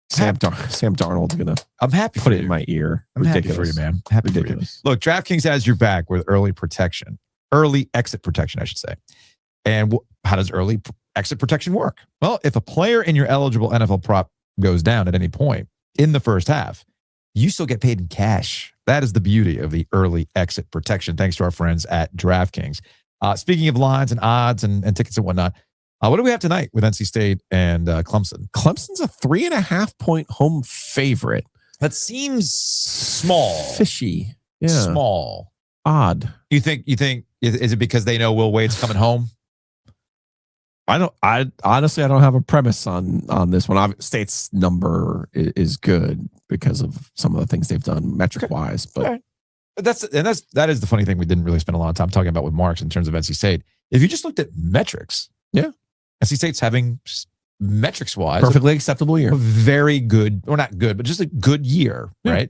Sam Darnold's going to I'm happy put for it in my ear. I'm happy for you, man. Happy Ridiculous. For you. Look, DraftKings has your back with early exit protection, I should say. And how does early exit protection work? Well, if a player in your eligible NFL prop goes down at any point in the first half, you still get paid in cash. That is the beauty of the early exit protection, thanks to our friends at DraftKings. Speaking of lines and odds and tickets and whatnot, what do we have tonight with NC State and Clemson? Clemson's a 3.5-point home favorite. That seems small. Fishy. Yeah. Small. Odd. You think is it because they know Will Wade's coming home? I honestly don't have a premise on this one. State's number is good because of some of the things they've done metric wise, but that is the funny thing we didn't really spend a lot of time talking about with Marks in terms of NC State. If you just looked at metrics, NC State's having metrics wise perfectly acceptable year, a very good, or not good, but just a good year, right?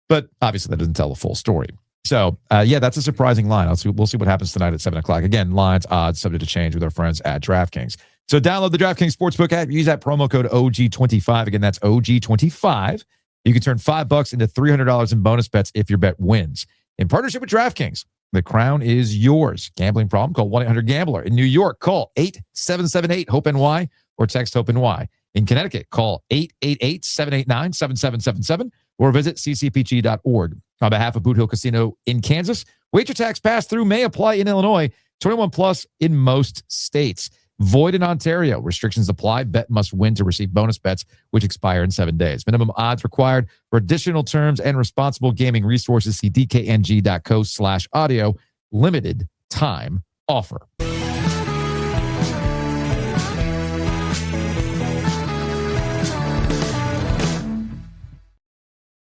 But obviously that doesn't tell the full story. So, that's a surprising line. We'll see what happens tonight at 7:00. Again, lines, odds, subject to change with our friends at DraftKings. So download the DraftKings Sportsbook app. Use that promo code OG25. Again, that's OG25. You can turn $5 into $300 in bonus bets if your bet wins. In partnership with DraftKings, the crown is yours. Gambling problem? Call 1-800-GAMBLER. In New York, call 8778-HOPE-NY or text HOPE-NY. In Connecticut, call 888-789-7777 or visit ccpg.org. On behalf of Boot Hill Casino in Kansas, wager tax pass-through may apply in Illinois, 21 plus in most states. Void in Ontario. Restrictions apply. Bet must win to receive bonus bets, which expire in 7 days. Minimum odds required. For additional terms and responsible gaming resources, see dkng.co/audio. Limited time offer.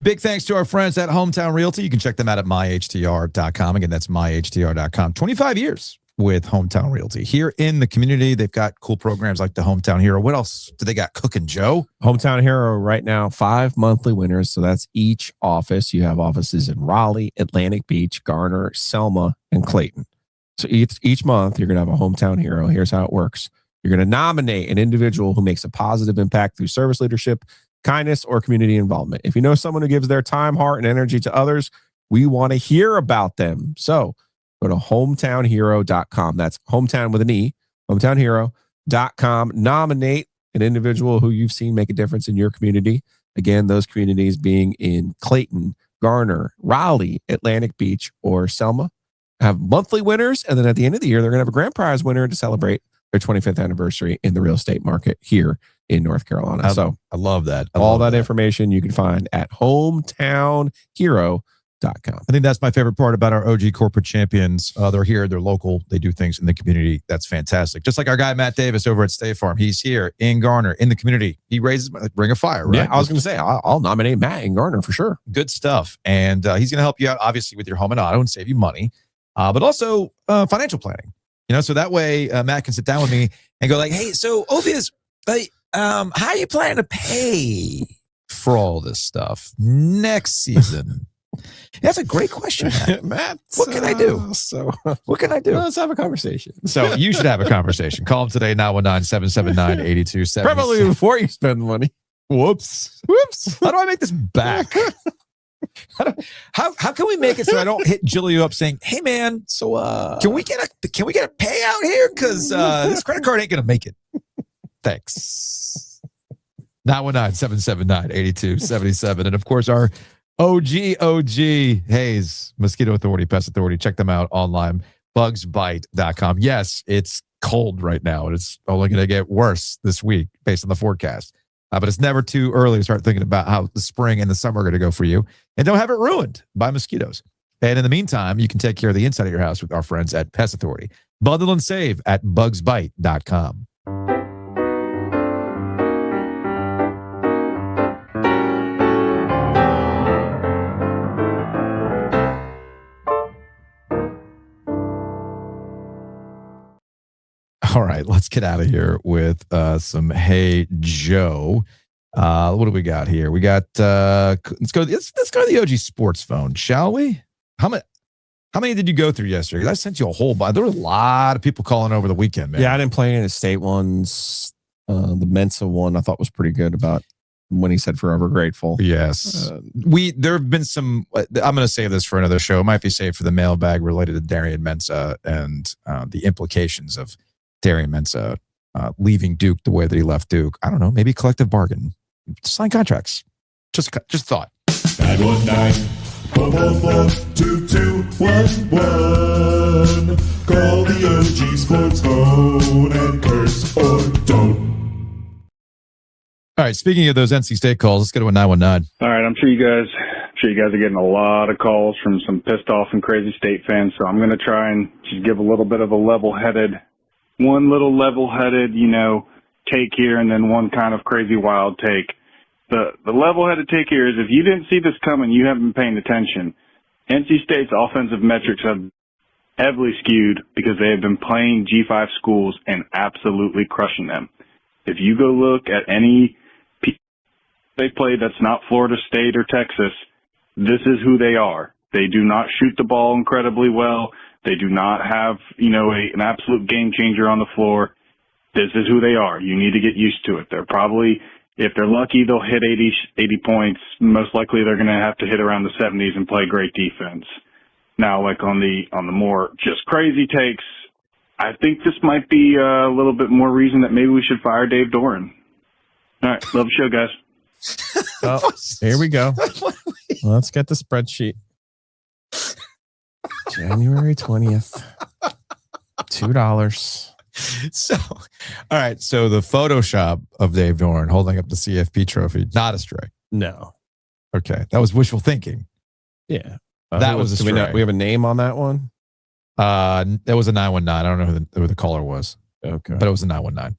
Big thanks to our friends at Hometown Realty. You can check them out at myhtr.com. Again, that's myhtr.com. 25 years with Hometown Realty. Here in the community, they've got cool programs like the Hometown Hero. What else do they got cooking, Joe? Hometown Hero right now, 5 monthly winners. So that's each office. You have offices in Raleigh, Atlantic Beach, Garner, Selma, and Clayton. So each month, you're going to have a Hometown Hero. Here's how it works. You're going to nominate an individual who makes a positive impact through service leadership, kindness, or community involvement. If you know someone who gives their time, heart, and energy to others, we want to hear about them. So go to hometownhero.com. That's hometown with an E, hometownhero.com. Nominate an individual who you've seen make a difference in your community. Again, those communities being in Clayton, Garner, Raleigh, Atlantic Beach, or Selma. Have monthly winners, and then at the end of the year, they're going to have a grand prize winner to celebrate their 25th anniversary in the real estate market here in North Carolina. I love that. All that information you can find at hometownhero.com. I think that's my favorite part about our OG corporate champions. They're here, they're local, they do things in the community. That's fantastic. Just like our guy, Matt Davis, over at State Farm. He's here in Garner, in the community. He raises Ring of Fire, right? Yeah, I was going to say, I'll nominate Matt in Garner for sure. Good stuff. And he's going to help you out, obviously, with your home and auto and save you money, but also financial planning. So that way Matt can sit down with me and go like, hey, so Ovies, how are you planning to pay for all this stuff next season? That's a great question, Matt. What can I do? What can I do? Let's have a conversation. So you should have a conversation. Call him today, 919-779-8277. Probably before you spend the money. Whoops. How do I make this back? How can we make it so I don't hit Jilly up saying, "Hey man, so can we get a payout here? Because this credit card ain't gonna make it." Thanks. 919-779-8277, and of course our OG Hayes Mosquito Authority, Pest Authority. Check them out online, bugsbite.com. Yes, it's cold right now, and it's only going to get worse this week based on the forecast. But it's never too early to start thinking about how the spring and the summer are going to go for you, and don't have it ruined by mosquitoes. And in the meantime, you can take care of the inside of your house with our friends at Pest Authority. Bundle and save at bugsbite.com. All right, let's get out of here with some Hey Joe. What do we got here? We got let's go to the OG Sports phone, shall we? How many did you go through yesterday? 'Cause I sent you a whole bunch. There were a lot of people calling over the weekend, man. Yeah, I didn't play any of the state ones. The Mensa one I thought was pretty good about when he said forever grateful. Yes. There have been some, I'm going to save this for another show. It might be saved for the mailbag related to Darian Mensah and the implications of Darian Mensah leaving Duke the way that he left Duke. I don't know, maybe collective bargain. Sign contracts. Just thought. 919-444-2211. Call the OG Sports phone and curse or don't. All right, speaking of those NC State calls, let's go to a 919. All right, I'm sure you guys are getting a lot of calls from some pissed off and crazy State fans, so I'm going to try and just give a little bit of a level-headed one little level-headed, take here and then one kind of crazy wild take. The level-headed take here is if you didn't see this coming, you haven't been paying attention. NC State's offensive metrics have heavily skewed because they have been playing G5 schools and absolutely crushing them. If you go look at any they play that's not Florida State or Texas, this is who they are. They do not shoot the ball incredibly well. They do not have, an absolute game changer on the floor. This is who they are. You need to get used to it. They're probably, if they're lucky, they'll hit 80 points. Most likely they're going to have to hit around the 70s and play great defense. Now, like on the more just crazy takes, I think this might be a little bit more reason that maybe we should fire Dave Doran. All right. Love the show, guys. Oh, here we go. Let's get the spreadsheet. January 20th. $2. So, all right. So the Photoshop of Dave Doran holding up the CFP trophy, not a stray. No. Okay. That was wishful thinking. Yeah. That was a stray. We have a name on that one? That was a 919. I don't know who the caller was. Okay. But it was a 919.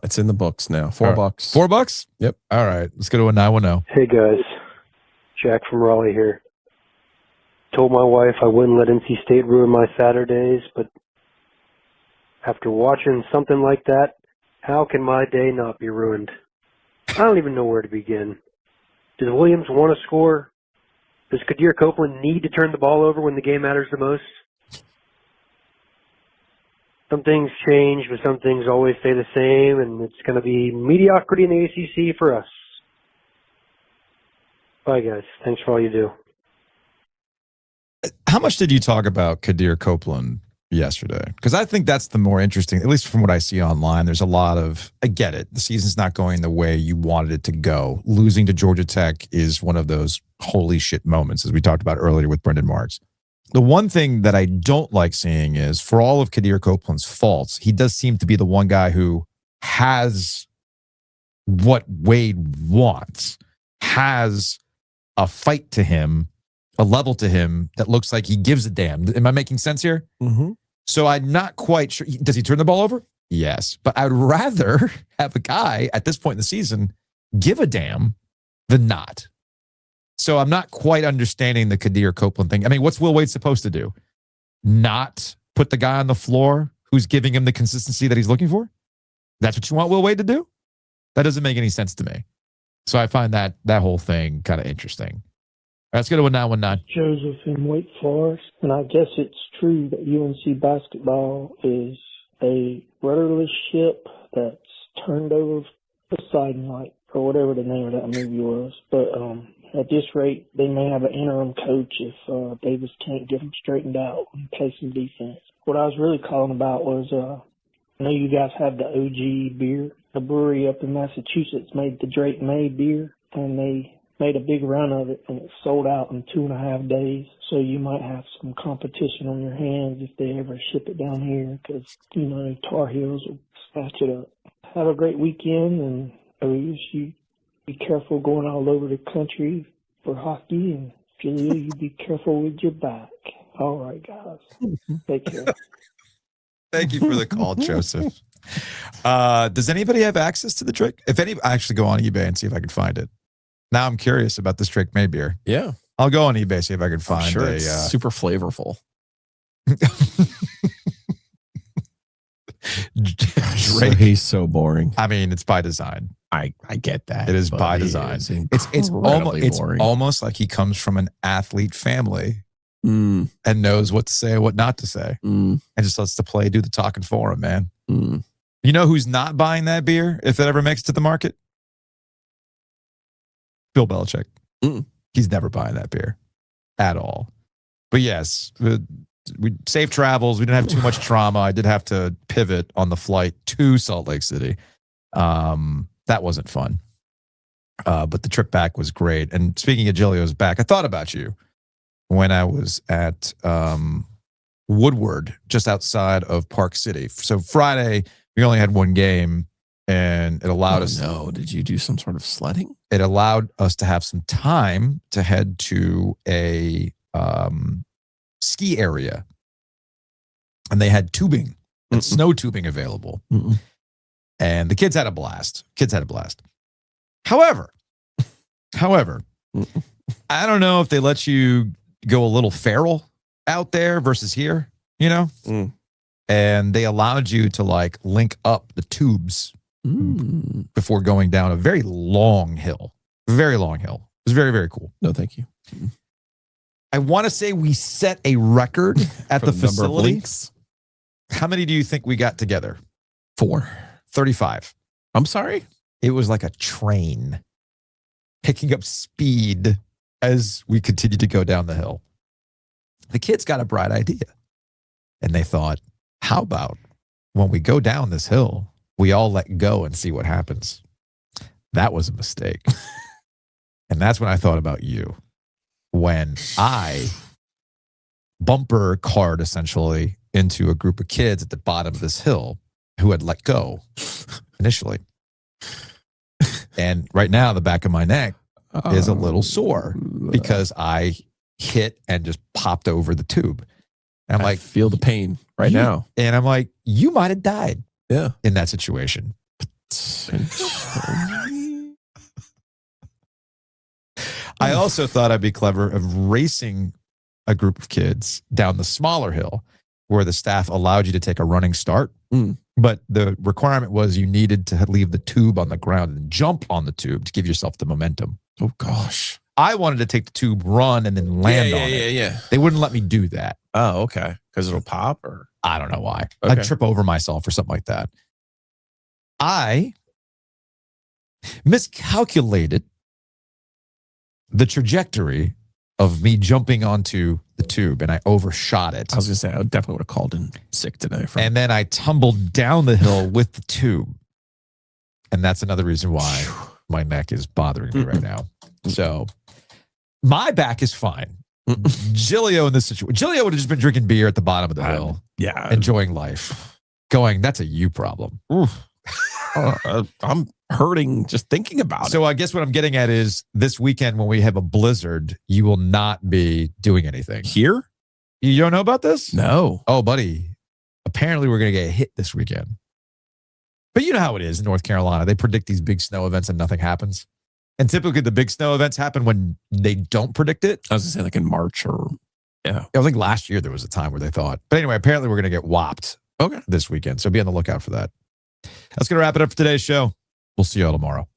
It's in the books now. $4. $4? Yep. All right. Let's go to a 910. Hey, guys. Jack from Raleigh here. Told my wife I wouldn't let NC State ruin my Saturdays, but after watching something like that, how can my day not be ruined? I don't even know where to begin. Does Williams want to score? Does Kadir Copeland need to turn the ball over when the game matters the most? Some things change, but some things always stay the same, and it's going to be mediocrity in the ACC for us. Bye, guys. Thanks for all you do. How much did you talk about Kadir Copeland yesterday? Because I think that's the more interesting, at least from what I see online. There's a lot of, I get it. The season's not going the way you wanted it to go. Losing to Georgia Tech is one of those holy shit moments, as we talked about earlier with Brendan Marks. The one thing that I don't like seeing is, for all of Kadir Copeland's faults, he does seem to be the one guy who has what Wade wants, has a fight to him, a level to him that looks like he gives a damn. Am I making sense here? Mm-hmm. So I'm not quite sure. Does he turn the ball over? Yes. But I'd rather have a guy at this point in the season give a damn than not. So I'm not quite understanding the Kadir Copeland thing. I mean, what's Will Wade supposed to do? Not put the guy on the floor who's giving him the consistency that he's looking for? That's what you want Will Wade to do? That doesn't make any sense to me. So I find that whole thing kind of interesting. Let's go to a 919. Joseph in Wake Forest, and I guess it's true that UNC basketball is a rudderless ship that's turned over the siding light, or whatever the name of that movie was. But at this rate, they may have an interim coach if Davis can't get them straightened out and play some defense. What I was really calling about was, I know you guys have the OG beer. The brewery up in Massachusetts made the Drake May beer, and they made a big run of it, and it sold out in 2.5 days. So you might have some competition on your hands if they ever ship it down here, because, Tar Heels will snatch it up. Have a great weekend, and Ovies, you be careful going all over the country for hockey, and Julia, you be careful with your back. All right, guys. Take care. Thank you for the call, Joseph. Does anybody have access to the Drake? If any, I actually go on eBay and see if I can find it. Now I'm curious about this Drake May beer. Yeah. I'll go on eBay, see if I can find sure it's super flavorful. Drake, he's so boring. I mean, it's by design. I get that. It is by design. It's almost like he comes from an athlete family and knows what to say and what not to say, and just lets the play do the talking for him, man. You know who's not buying that beer if it ever makes it to the market? Bill Belichick. He's never buying that beer at all. But yes, we safe travels. We didn't have too much trauma. I did have to pivot on the flight to Salt Lake City. That wasn't fun. But the trip back was great. And speaking of Gilio's back, I thought about you when I was at Woodward, just outside of Park City. So Friday, we only had one game, and it allowed us. No, did you do some sort of sledding? It allowed us to have some time to head to a ski area, and they had tubing and snow tubing available. And the kids had a blast. However, I don't know if they let you go a little feral out there versus here, you know? And they allowed you to like link up the tubes before going down a very long hill. Very long hill. It was very, very cool. No, thank you. I want to say we set a record at the facility. How many do you think we got together? 4. 35. I'm sorry? It was like a train picking up speed as we continued to go down the hill. The kids got a bright idea. And they thought, how about when we go down this hill, we all let go and see what happens? That was a mistake. And that's when I thought about you. When I bumper card essentially into a group of kids at the bottom of this hill who had let go initially. And right now, the back of my neck is a little sore because I hit and just popped over the tube. And I'm like, feel the pain right now. And I'm like, you might have died in that situation. I also thought I'd be clever of racing a group of kids down the smaller hill where the staff allowed you to take a running start. But the requirement was you needed to leave the tube on the ground and jump on the tube to give yourself the momentum. Oh, gosh. I wanted to take the tube, run, and then land on it. Yeah. They wouldn't let me do that. Oh, okay. Because it'll pop or? I don't know why. Okay. I'd trip over myself or something like that. I miscalculated the trajectory of me jumping onto the tube and I overshot it. I was going to say, I definitely would have called in sick today. And then I tumbled down the hill with the tube. And that's another reason why my neck is bothering me right now. So my back is fine. Gilio in this situation, Gilio would have just been drinking beer at the bottom of the hill. Yeah. Enjoying life. Going, that's a you problem. I'm hurting just thinking about it. So I guess what I'm getting at is this weekend when we have a blizzard, you will not be doing anything. Here? You don't know about this? No. Oh, buddy. Apparently we're going to get hit this weekend. But you know how it is in North Carolina. They predict these big snow events and nothing happens. And typically the big snow events happen when they don't predict it. I was going to say like in March or, yeah. I think last year there was a time where they thought. But anyway, apparently we're going to get whopped this weekend. So be on the lookout for that. That's going to wrap it up for today's show. We'll see you all tomorrow.